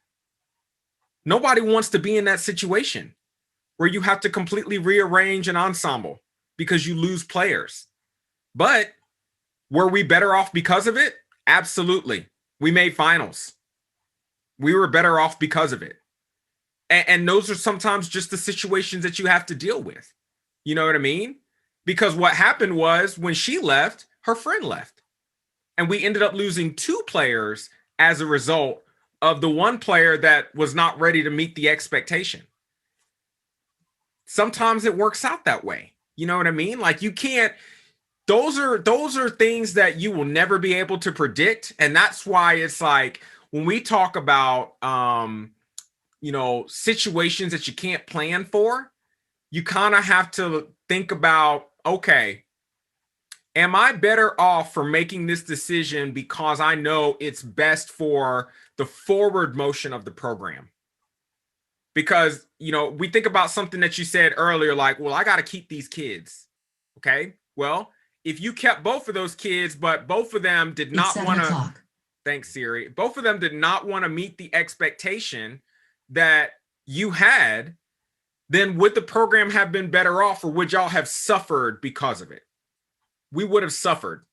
Speaker 7: Nobody wants to be in that situation where you have to completely rearrange an ensemble because you lose players. But were we better off because of it? Absolutely. We made finals. We were better off because of it. And those are sometimes just the situations that you have to deal with. You know what I mean? Because what happened was when she left, her friend left. And we ended up losing 2 players as a result of the one player that was not ready to meet the expectation. Sometimes it works out that way. You know what I mean? Like you can't, those are things that you will never be able to predict. And that's why it's like when we talk about situations that you can't plan for, you kind of have to think about, okay, am I better off for making this decision because I know it's best for the forward motion of the program? Because, we think about something that you said earlier, like, well, I got to keep these kids. Okay. Well, if you kept both of those kids, but both of them did not want to, thanks, Siri. Both of them did not want to meet the expectation that you had, then would the program have been better off, or would y'all have suffered because of it? We would have suffered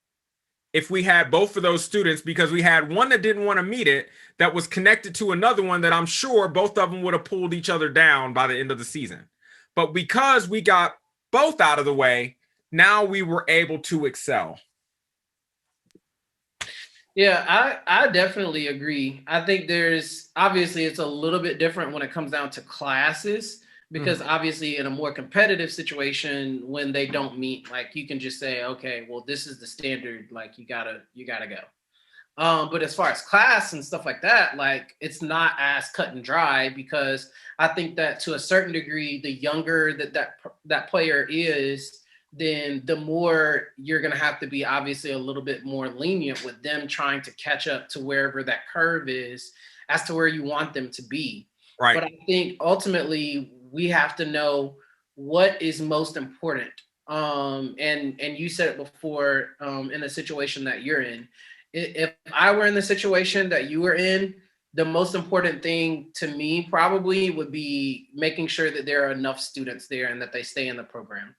Speaker 7: if we had both of those students, because we had one that didn't want to meet it that was connected to another one that I'm sure both of them would have pulled each other down by the end of the season. But because we got both out of the way, now we were able to excel.
Speaker 2: Yeah, I definitely agree. I think there's obviously it's a little bit different when it comes down to classes, because obviously in a more competitive situation, when they don't meet, like you can just say, okay, well, this is the standard, like you gotta go. But as far as class and stuff like that, like it's not as cut and dry, because I think that to a certain degree, the younger that player is, then the more you're going to have to be obviously a little bit more lenient with them trying to catch up to wherever that curve is as to where you want them to be.
Speaker 7: Right.
Speaker 2: But I think ultimately we have to know what is most important. And you said it before, in the situation that you're in. If I were in the situation that you were in, the most important thing to me probably would be making sure that there are enough students there and that they stay in the program.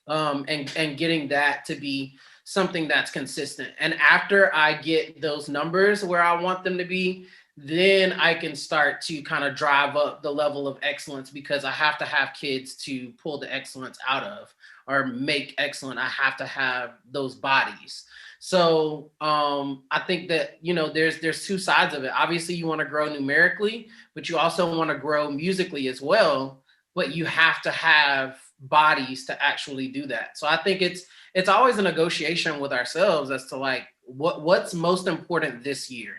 Speaker 2: And getting that to be something that's consistent. And after I get those numbers where I want them to be, then I can start to kind of drive up the level of excellence, because I have to have kids to pull the excellence out of or make excellent. I have to have those bodies. So I think that, there's 2 sides of it. Obviously, you want to grow numerically, but you also want to grow musically as well. But you have to have bodies to actually do that. So I think it's always a negotiation with ourselves as to like what's most important this year.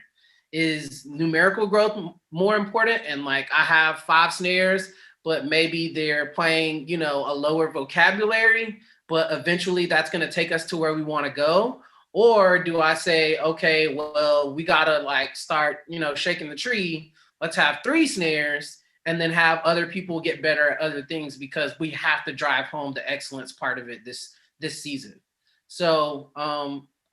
Speaker 2: Is numerical growth more important? And like I have 5 snares, but maybe they're playing, a lower vocabulary, but eventually that's going to take us to where we want to go. Or do I say, okay, well, we got to like start, shaking the tree. Let's have 3 snares and then have other people get better at other things, because we have to drive home the excellence part of it this season. So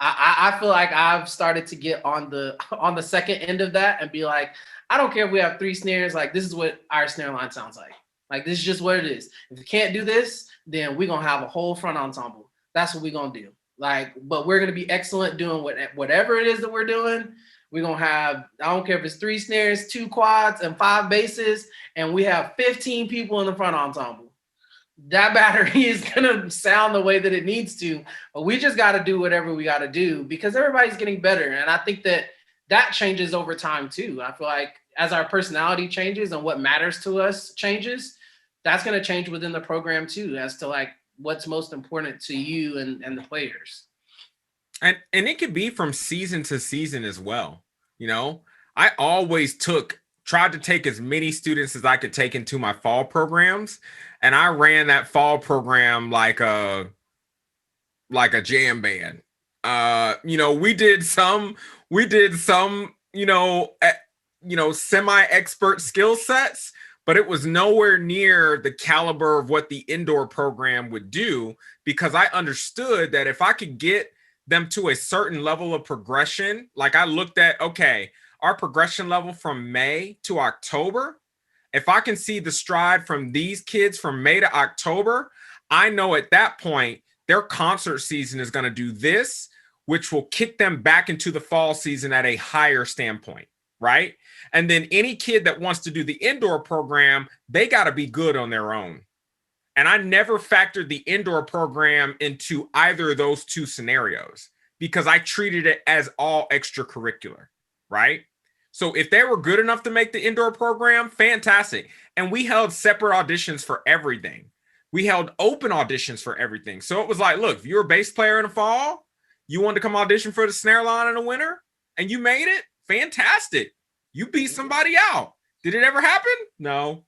Speaker 2: I feel like I've started to get on the second end of that and be like, I don't care if we have 3 snares, like this is what our snare line sounds like. Like this is just what it is. If we can't do this, then we're gonna have a whole front ensemble. That's what we're gonna do. Like, but we're gonna be excellent doing whatever it is that we're doing. We're going to have, I don't care if it's 3 snares, 2 quads, and 5 basses, and we have 15 people in the front ensemble. That battery is going to sound the way that it needs to, but we just got to do whatever we got to do, because everybody's getting better. And I think that changes over time too. I feel like as our personality changes and what matters to us changes, that's going to change within the program too, as to like what's most important to you and the players.
Speaker 7: And it could be from season to season as well. I always tried to take as many students as I could take into my fall programs. And I ran that fall program like a jam band. We did some, semi-expert skill sets, but it was nowhere near the caliber of what the indoor program would do, because I understood that if I could get them to a certain level of progression, like I looked at, okay, our progression level from May to October, if I can see the stride from these kids from May to October, I know at that point their concert season is going to do this, which will kick them back into the fall season at a higher standpoint, right? And then any kid that wants to do the indoor program, they got to be good on their own. And I never factored the indoor program into either of those two scenarios because I treated it as all extracurricular, right? So if they were good enough to make the indoor program, fantastic. And we held separate auditions for everything. We held open auditions for everything. So it was like, look, if you're a bass player in the fall, you wanted to come audition for the snare line in the winter, and you made it, fantastic. You beat somebody out. Did it ever happen? No.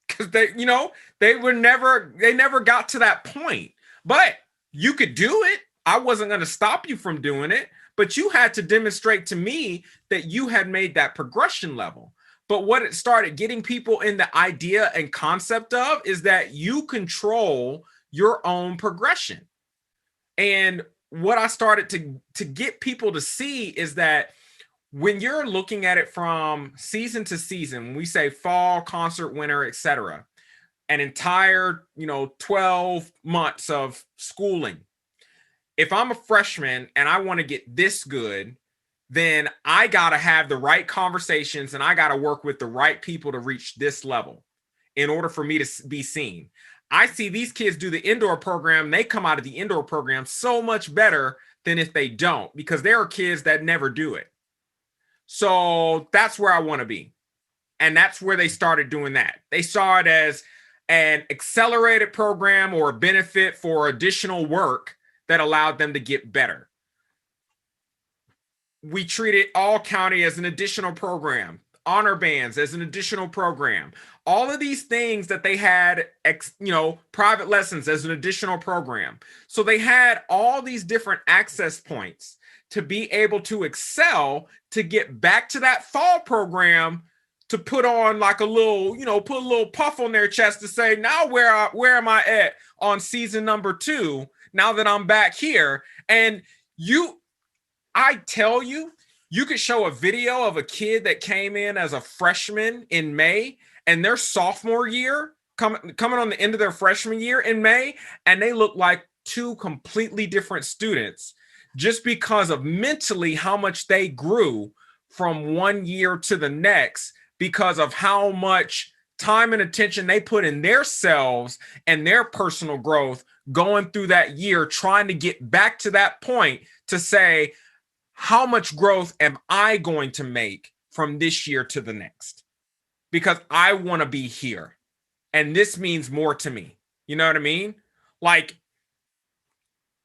Speaker 7: Because they never got to that point. But you could do it. I wasn't going to stop you from doing it, but you had to demonstrate to me that you had made that progression level. But what it started getting people in the idea and concept of is that you control your own progression. And what I started to get people to see is that when you're looking at it from season to season, we say fall, concert, winter, etc., an entire 12 months of schooling. If I'm a freshman and I want to get this good, then I got to have the right conversations and I got to work with the right people to reach this level in order for me to be seen. I see these kids do the indoor program. They come out of the indoor program so much better than if they don't, because there are kids that never do it. So that's where I want to be. And that's where they started doing that. They saw it as an accelerated program or a benefit for additional work that allowed them to get better. We treated all county as an additional program, honor bands as an additional program, all of these things that they had, private lessons as an additional program. So they had all these different access points to be able to excel, to get back to that fall program, to put on like a little, put a little puff on their chest to say, now where am I at on season number 2, now that I'm back here? And I tell you, you could show a video of a kid that came in as a freshman in May and their sophomore year coming on the end of their freshman year in May, and they look like two completely different students just because of mentally how much they grew from one year to the next because of how much time and attention they put in their selves and their personal growth going through that year, trying to get back to that point to say, how much growth am I going to make from this year to the next? Because I want to be here. And this means more to me. You know what I mean? Like,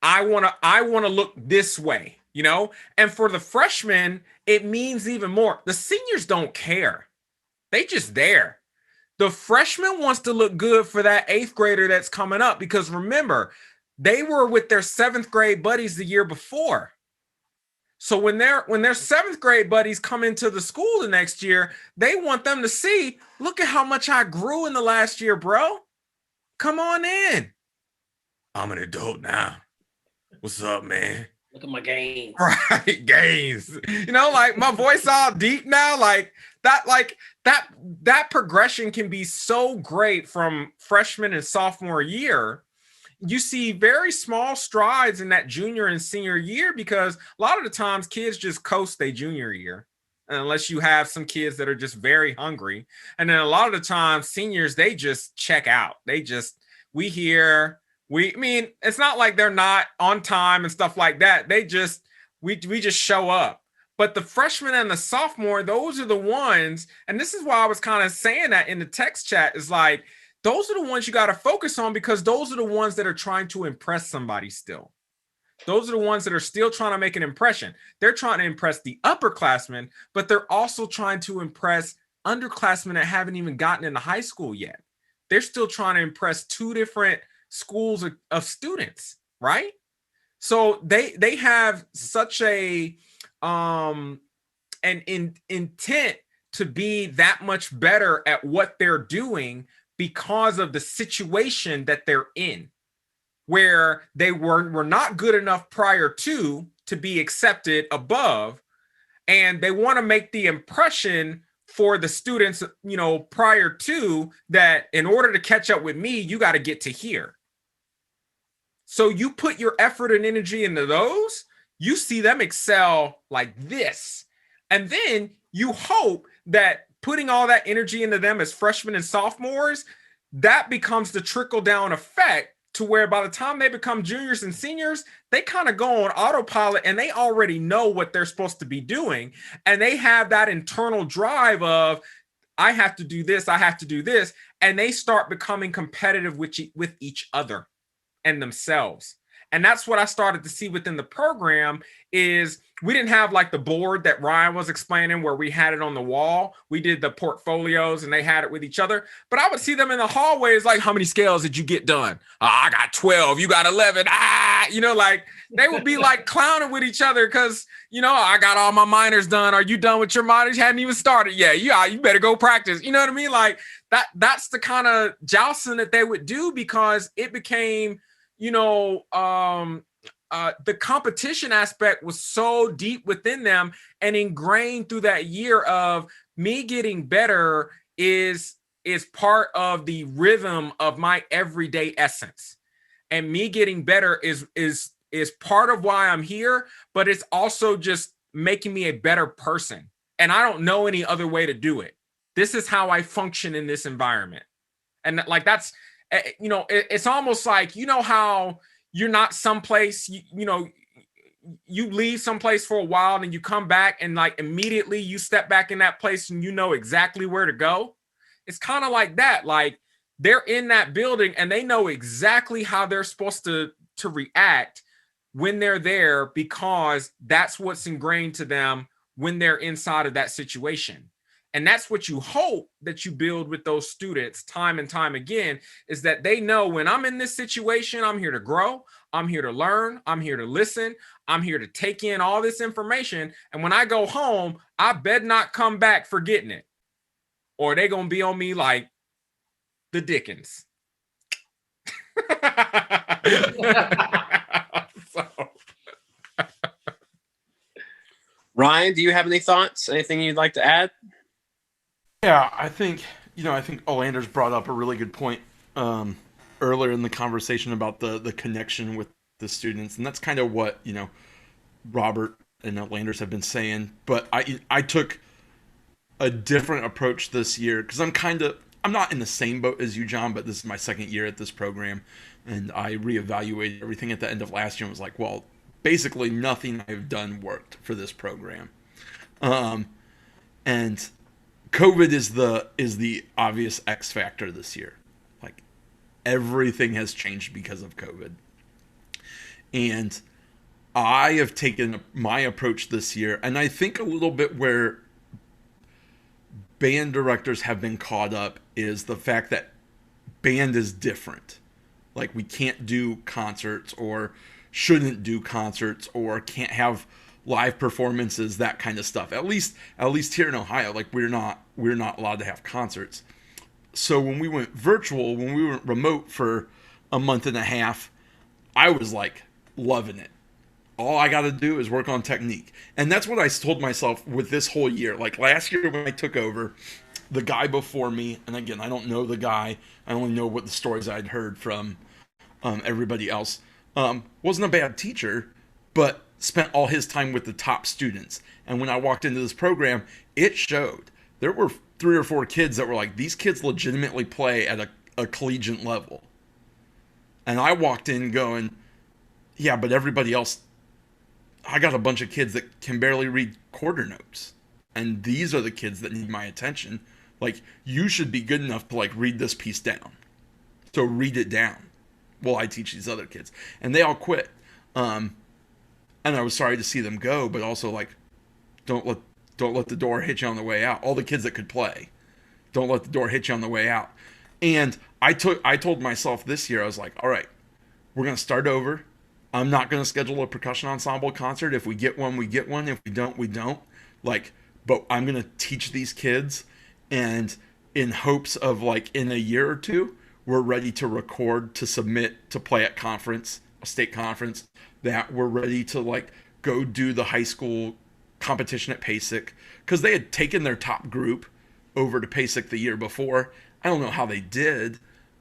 Speaker 7: I want to look this way, And for the freshmen, it means even more. The seniors don't care. They just there. The freshman wants to look good for that 8th grader that's coming up, because remember, they were with their 7th grade buddies the year before. So when their 7th grade buddies come into the school the next year, they want them to see, look at how much I grew in the last year, bro. Come on in. I'm an adult now. What's up, man?
Speaker 2: Look at my gains.
Speaker 7: Right, gains. Like my voice all deep now. Like that progression can be so great from freshman and sophomore year. You see very small strides in that junior and senior year, because a lot of the times kids just coast their junior year, unless you have some kids that are just very hungry. And then a lot of the times seniors, they just check out. It's not like they're not on time and stuff like that. We just show up. But the freshman and the sophomore, those are the ones. And this is why I was kind of saying that in the text chat, is like, those are the ones you got to focus on, because those are the ones that are trying to impress somebody still. Those are the ones that are still trying to make an impression. They're trying to impress the upperclassmen, but they're also trying to impress underclassmen that haven't even gotten into high school yet. They're still trying to impress 2 different schools of students, right? So they have such an intent to be that much better at what they're doing, because of the situation that they're in, where they were not good enough prior to be accepted above, and they want to make the impression for the students, prior to that, in order to catch up with me, you got to get to here. So you put your effort and energy into those, you see them excel like this. And then you hope that putting all that energy into them as freshmen and sophomores, that becomes the trickle down effect to where by the time they become juniors and seniors, they kind of go on autopilot and they already know what they're supposed to be doing. And they have that internal drive of, I have to do this, I have to do this. And they start becoming competitive with each other and themselves. And that's what I started to see within the program is we didn't have like the board that Ryan was explaining where we had it on the wall. We did the portfolios and they had it with each other. But I would see them in the hallways like, how many scales did you get done? I got 12. You got 11. Like they would be like clowning with each other because, I got all my minors done. Are you done with your minors? You hadn't even started yet. You better go practice. You know what I mean? Like that's the kind of jousting that they would do because it became, the competition aspect was so deep within them and ingrained through that year of me getting better is part of the rhythm of my everyday essence. And me getting better is part of why I'm here, but it's also just making me a better person. And I don't know any other way to do it. This is how I function in this environment. And like, that's, it's almost like, how you're not someplace, you leave someplace for a while and you come back and like immediately you step back in that place and you know exactly where to go. It's kind of like that. Like they're in that building and they know exactly how they're supposed to react when they're there because that's what's ingrained to them when they're inside of that situation. And that's what you hope that you build with those students time and time again, is that they know when I'm in this situation, I'm here to grow, I'm here to learn, I'm here to listen, I'm here to take in all this information. And when I go home, I bet not come back forgetting it. Or they're going to be on me like the Dickens.
Speaker 6: Ryan, do you have any thoughts? Anything you'd like to add?
Speaker 3: Yeah, I think Elanders brought up a really good point earlier in the conversation about the connection with the students, and that's kind of what Robert and Elanders have been saying. But I took a different approach this year because I'm not in the same boat as you, John, but this is my second year at this program, and I reevaluated everything at the end of last year and was like, well, basically nothing I've done worked for this program, and COVID is the obvious X factor this year. Like everything has changed because of COVID. And I have taken my approach this year, and I think a little bit where band directors have been caught up is the fact that band is different. Like we can't do concerts or shouldn't do concerts or can't have live performances, that kind of stuff. At least here in Ohio, like we're not allowed to have concerts. So when we went virtual, when we went remote for a month and a half, I was like loving it. All I got to do is work on technique. And that's what I told myself with this whole year. Like last year when I took over, the guy before me, and again, I don't know the guy, I only know what the stories I'd heard from everybody else, wasn't a bad teacher, but spent all his time with the top students. And when I walked into this program, it showed. There were 3 or 4 kids that were like, these kids legitimately play at a collegiate level. And I walked in going, yeah, but everybody else, I got a bunch of kids that can barely read quarter notes. And these are the kids that need my attention. Like, you should be good enough to like read this piece down. So read it down while I teach these other kids. And they all quit. And I was sorry to see them go, but also like, don't let the door hit you on the way out. All the kids that could play, don't let the door hit you on the way out. And I told myself this year, I was like, all right, we're gonna start over. I'm not gonna schedule a percussion ensemble concert. If we get one, we get one. If we don't, we don't. Like, but I'm gonna teach these kids, and in hopes of like in a year or two, we're ready to record, to submit, to play at a state conference, that we're ready to like go do the high school competition at PASIC, because they had taken their top group over to PASIC the year before. I don't know how they did,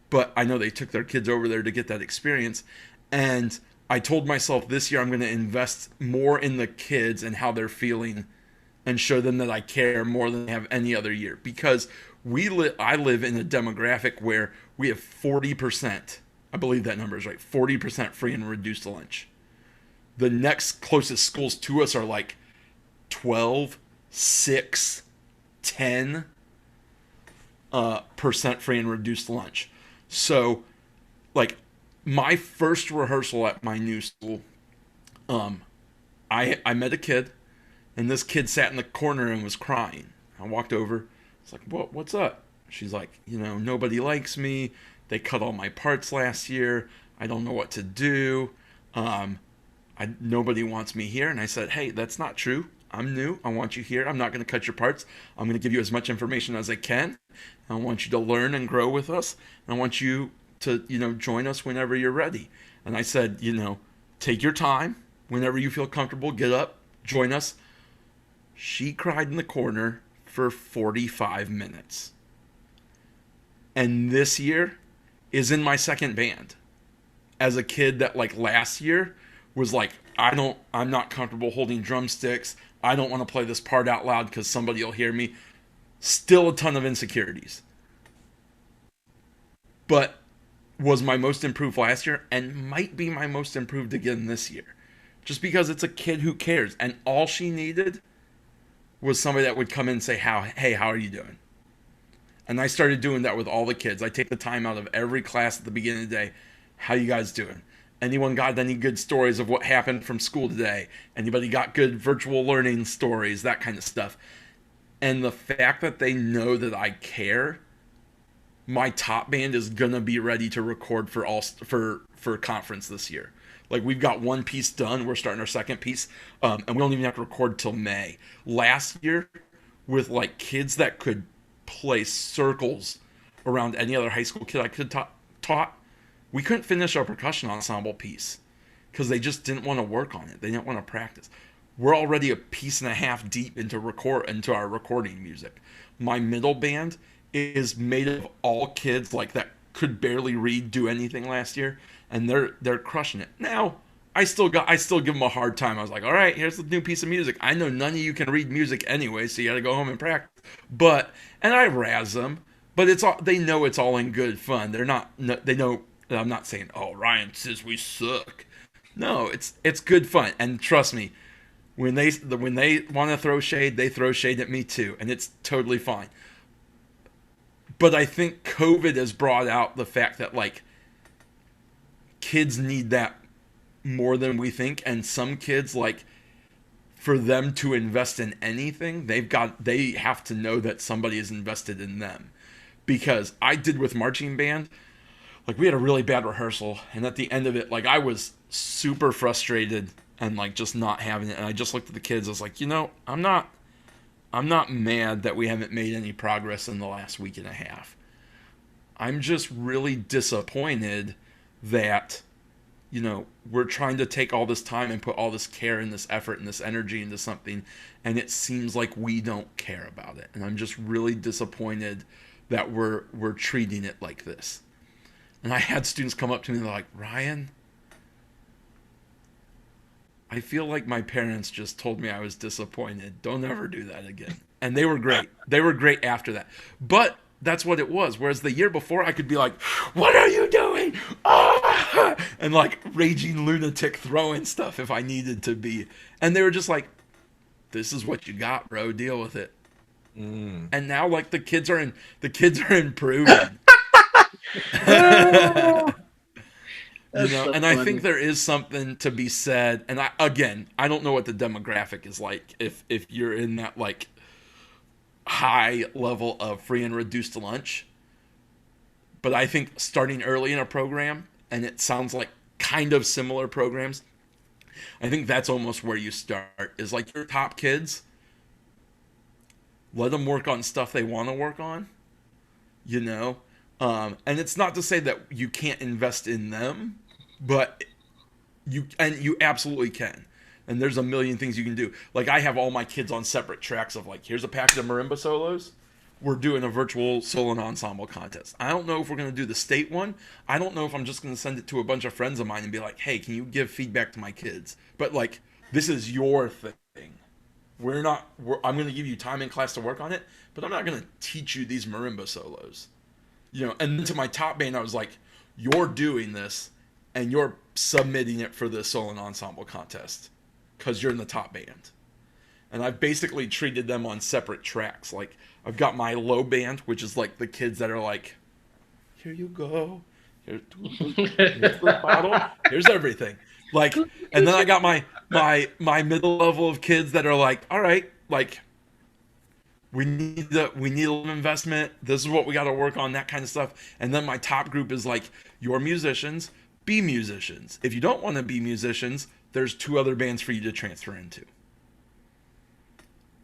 Speaker 3: but I know they took their kids over there to get that experience. And I told myself this year I'm going to invest more in the kids and how they're feeling and show them that I care more than I have any other year. Because I live in a demographic where we have 40%, I believe that number is right, 40% free and reduced lunch. The next closest schools to us are like 12, 6, 10 percent free and reduced lunch. So, like, my first rehearsal at my new school, I met a kid, and this kid sat in the corner and was crying. I walked over. It's like, what's up? She's like, nobody likes me. They cut all my parts last year. I don't know what to do. Nobody wants me here. And I said, hey, that's not true. I'm new. I want you here. I'm not going to cut your parts. I'm going to give you as much information as I can. I want you to learn and grow with us. And I want you to, join us whenever you're ready. And I said, take your time. Whenever you feel comfortable, get up, join us. She cried in the corner for 45 minutes. And this year is in my second band. As a kid that last year was like, I'm not comfortable holding drumsticks. I don't want to play this part out loud because somebody will hear me. Still a ton of insecurities. But was my most improved last year and might be my most improved again this year. Just because it's a kid who cares. And all she needed was somebody that would come in and say, hey, how are you doing? And I started doing that with all the kids. I take the time out of every class at the beginning of the day. How you guys doing? Anyone got any good stories of what happened from school today? Anybody got good virtual learning stories? That kind of stuff. And the fact that they know that I care, my top band is going to be ready to record for conference this year. We've got one piece done. We're starting our second piece. And we don't even have to record till May. Last year, with kids that could play circles around any other high school kid I could taught, we couldn't finish our percussion ensemble piece because they just didn't want to work on it. They didn't want to practice. We're already a piece and a half deep into our recording music. My middle band is made of all kids that could barely read, do anything last year, and they're crushing it. Now, I still give them a hard time. I was like, all right, here's the new piece of music. I know none of you can read music anyway, so you got to go home and practice. And I razz them, but they know it's all in good fun. They know. I'm not saying, oh, Ryan says we suck. No, it's good fun. And trust me, when they want to throw shade, they throw shade at me too. And it's totally fine. But I think COVID has brought out the fact that kids need that more than we think. And some kids, for them to invest in anything, they have to know that somebody is invested in them. Because I did with marching band, we had a really bad rehearsal, and at the end of it, I was super frustrated and just not having it. And I just looked at the kids. I was like, I'm not mad that we haven't made any progress in the last week and a half. I'm just really disappointed that, we're trying to take all this time and put all this care and this effort and this energy into something, and it seems like we don't care about it. And I'm just really disappointed that we're treating it like this. And I had students come up to me and they're like, Ryan, I feel like my parents just told me I was disappointed. Don't ever do that again. And they were great. They were great after that. But that's what it was. Whereas the year before, I could be like, what are you doing? Ah! And raging lunatic throwing stuff if I needed to be. And they were just like, this is what you got, bro. Deal with it. And now the kids are improving. And I think there is something to be said. And I don't know what the demographic is like if you're in that high level of free and reduced lunch. But I think starting early in a program, and it sounds like kind of similar programs, I think that's almost where you start, is your top kids, let them work on stuff they want to work on, and it's not to say that you can't invest in them, but you absolutely can. And there's a million things you can do. I have all my kids on separate tracks of here's a package of marimba solos. We're doing a virtual solo and ensemble contest. I don't know if we're going to do the state one. I don't know if I'm just going to send it to a bunch of friends of mine and be like, hey, can you give feedback to my kids? But this is your thing. I'm going to give you time in class to work on it, but I'm not going to teach you these marimba solos. And then to my top band, I was like, you're doing this and you're submitting it for the solo and ensemble contest because you're in the top band. And I've basically treated them on separate tracks. Like, I've got my low band, which is like the kids that are like, here you go. Here's the bottle. Here's everything. Like, and then I got my middle level of kids that are like, all right, like, we need a little investment. This is what we got to work on, that kind of stuff. And then my top group is like, you're musicians, be musicians. If you don't want to be musicians, there's 2 other bands for you to transfer into.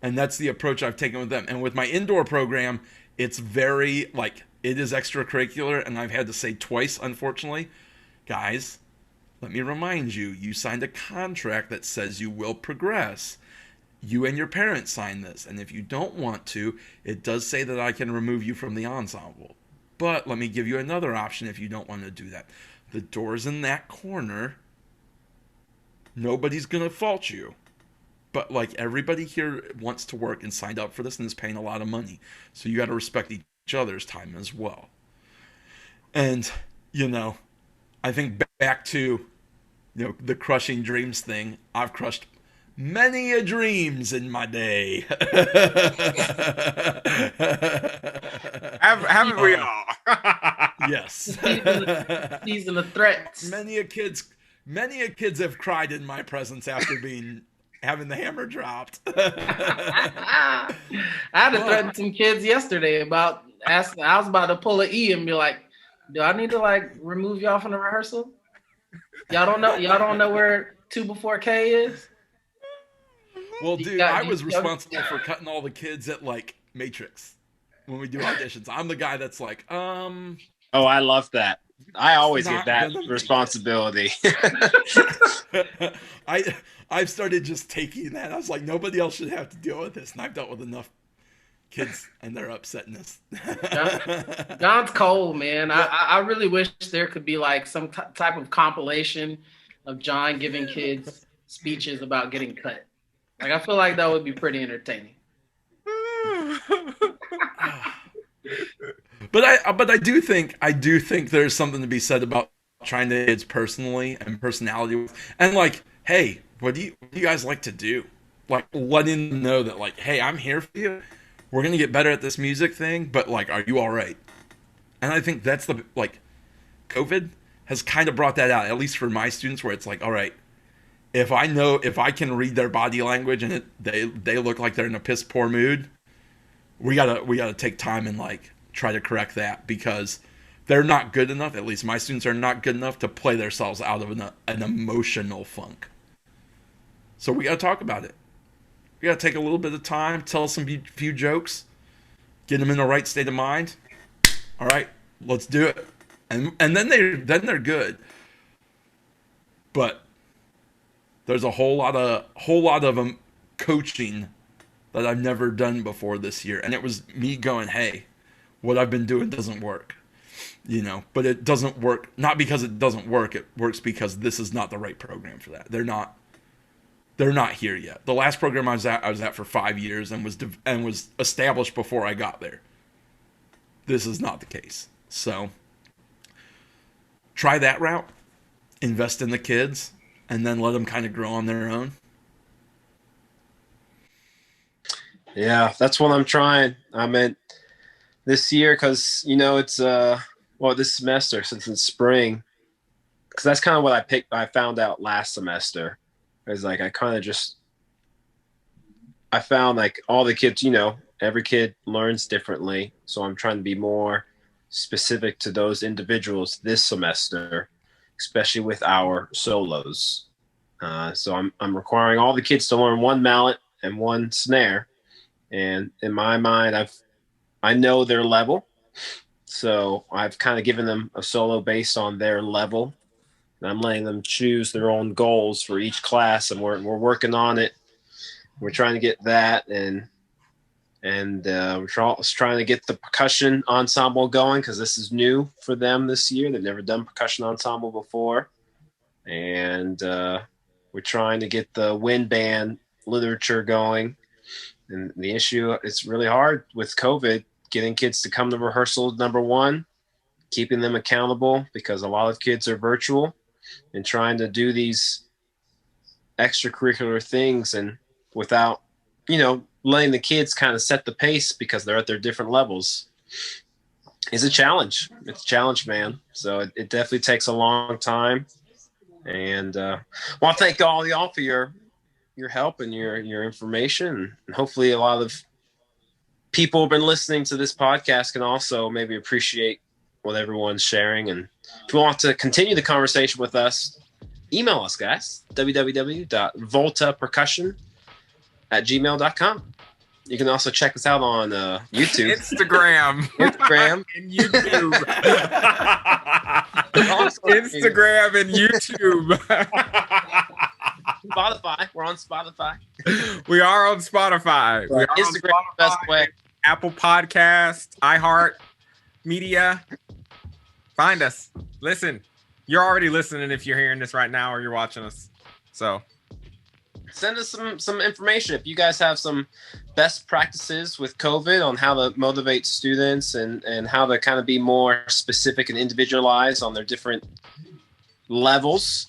Speaker 3: And that's the approach I've taken with them. And with my indoor program, it's very, like, it is extracurricular. And I've had to say twice, unfortunately, guys, let me remind you, you signed a contract that says you will progress. You and your parents signed this. And if you don't want to, it does say that I can remove you from the ensemble. But let me give you another option if you don't want to do that. The door's in that corner. Nobody's going to fault you. But, like, everybody here wants to work and signed up for this and is paying a lot of money. So you got to respect each other's time as well. And, I think back to, the crushing dreams thing. I've crushed many a dreams in my day.
Speaker 7: Haven't we all?
Speaker 3: Yes.
Speaker 2: Season of threats.
Speaker 3: Many a kids have cried in my presence after having the hammer dropped.
Speaker 2: I had to threaten some kids yesterday about asking. I was about to pull an E and be like, "Do I need to like remove y'all from the rehearsal? Y'all don't know where 2 before K is."
Speaker 3: Well, dude, I was responsible for cutting all the kids at like Matrix when we do auditions. I'm the guy that's like,
Speaker 6: Oh, I love that. I always get that responsibility.
Speaker 3: I've started just taking that. I was like, nobody else should have to deal with this, and I've dealt with enough kids and their upsetness.
Speaker 2: John's cold, man. I really wish there could be like some type of compilation of John giving kids speeches about getting cut. Like, I feel like that would be pretty entertaining.
Speaker 3: But I do think there's something to be said about trying to kids personally and personality, and like, hey, what do you guys like to do? Like, letting them know that, like, hey, I'm here for you. We're gonna get better at this music thing, but like, are you all right? And I think that's COVID has kind of brought that out, at least for my students, where it's like, all right, if I can read their body language and they look like they're in a piss poor mood, we gotta take time and like try to correct that, because they're not good enough. At least my students are not good enough to play themselves out of an emotional funk. So we gotta talk about it. We gotta take a little bit of time, tell some few jokes, get them in the right state of mind. All right, let's do it, and then they're good. But there's a whole lot of coaching that I've never done before this year, and it was me going, hey, what I've been doing doesn't work, but it doesn't work not because it doesn't work. It works because this is not the right program for that. They're not here yet. The last program I was at for 5 years and was established before I got there. This is not the case. So try that route, invest in the kids, and then let them kind of grow on their own.
Speaker 6: Yeah, that's what I'm trying. I meant this year because, it's, this semester, since it's spring, because that's kind of what I found out last semester. Is like, I found like all the kids, every kid learns differently. So I'm trying to be more specific to those individuals this semester, especially with our solos. So I'm requiring all the kids to learn one mallet and one snare. And in my mind, I know their level. So I've kind of given them a solo based on their level. And I'm letting them choose their own goals for each class, and we're working on it. We're trying to get that, and we're trying to get the percussion ensemble going, because this is new for them this year. They've never done percussion ensemble before, and we're trying to get the wind band literature going. And the issue, it's really hard with COVID, getting kids to come to rehearsal, number one, keeping them accountable because a lot of kids are virtual and trying to do these extracurricular things and without, letting the kids kind of set the pace because they're at their different levels is a challenge. It's a challenge, man. So it definitely takes a long time. And well, thank all y'all for your help and your information. And hopefully a lot of people who've been listening to this podcast can also maybe appreciate what everyone's sharing. And if you want to continue the conversation with us, email us, guys, www.voltapercussion@gmail.com. You can also check us out on YouTube.
Speaker 7: Instagram.
Speaker 6: And
Speaker 7: YouTube. Instagram and YouTube.
Speaker 6: Spotify. We're on Spotify.
Speaker 7: We are on Spotify. We are
Speaker 6: Instagram,
Speaker 7: on Spotify,
Speaker 6: best way.
Speaker 7: Apple Podcasts, iHeart Media. Find us. Listen. You're already listening if you're hearing this right now or you're watching us. So
Speaker 6: send us some information. If you guys have some best practices with COVID on how to motivate students and how to kind of be more specific and individualized on their different levels.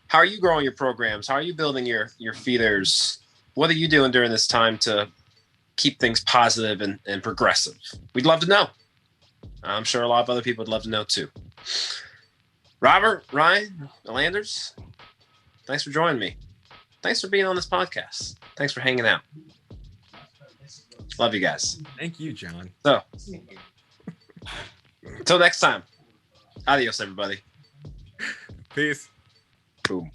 Speaker 6: How are you growing your programs? How are you building your feeders? What are you doing during this time to keep things positive and progressive? We'd love to know. I'm sure a lot of other people would love to know too. Robert, Ryan, Elanders, thanks for joining me. Thanks for being on this podcast. Thanks for hanging out. Love you guys.
Speaker 7: thank you, John.
Speaker 6: So, until next time, adios, everybody.
Speaker 7: Peace.
Speaker 6: Boom.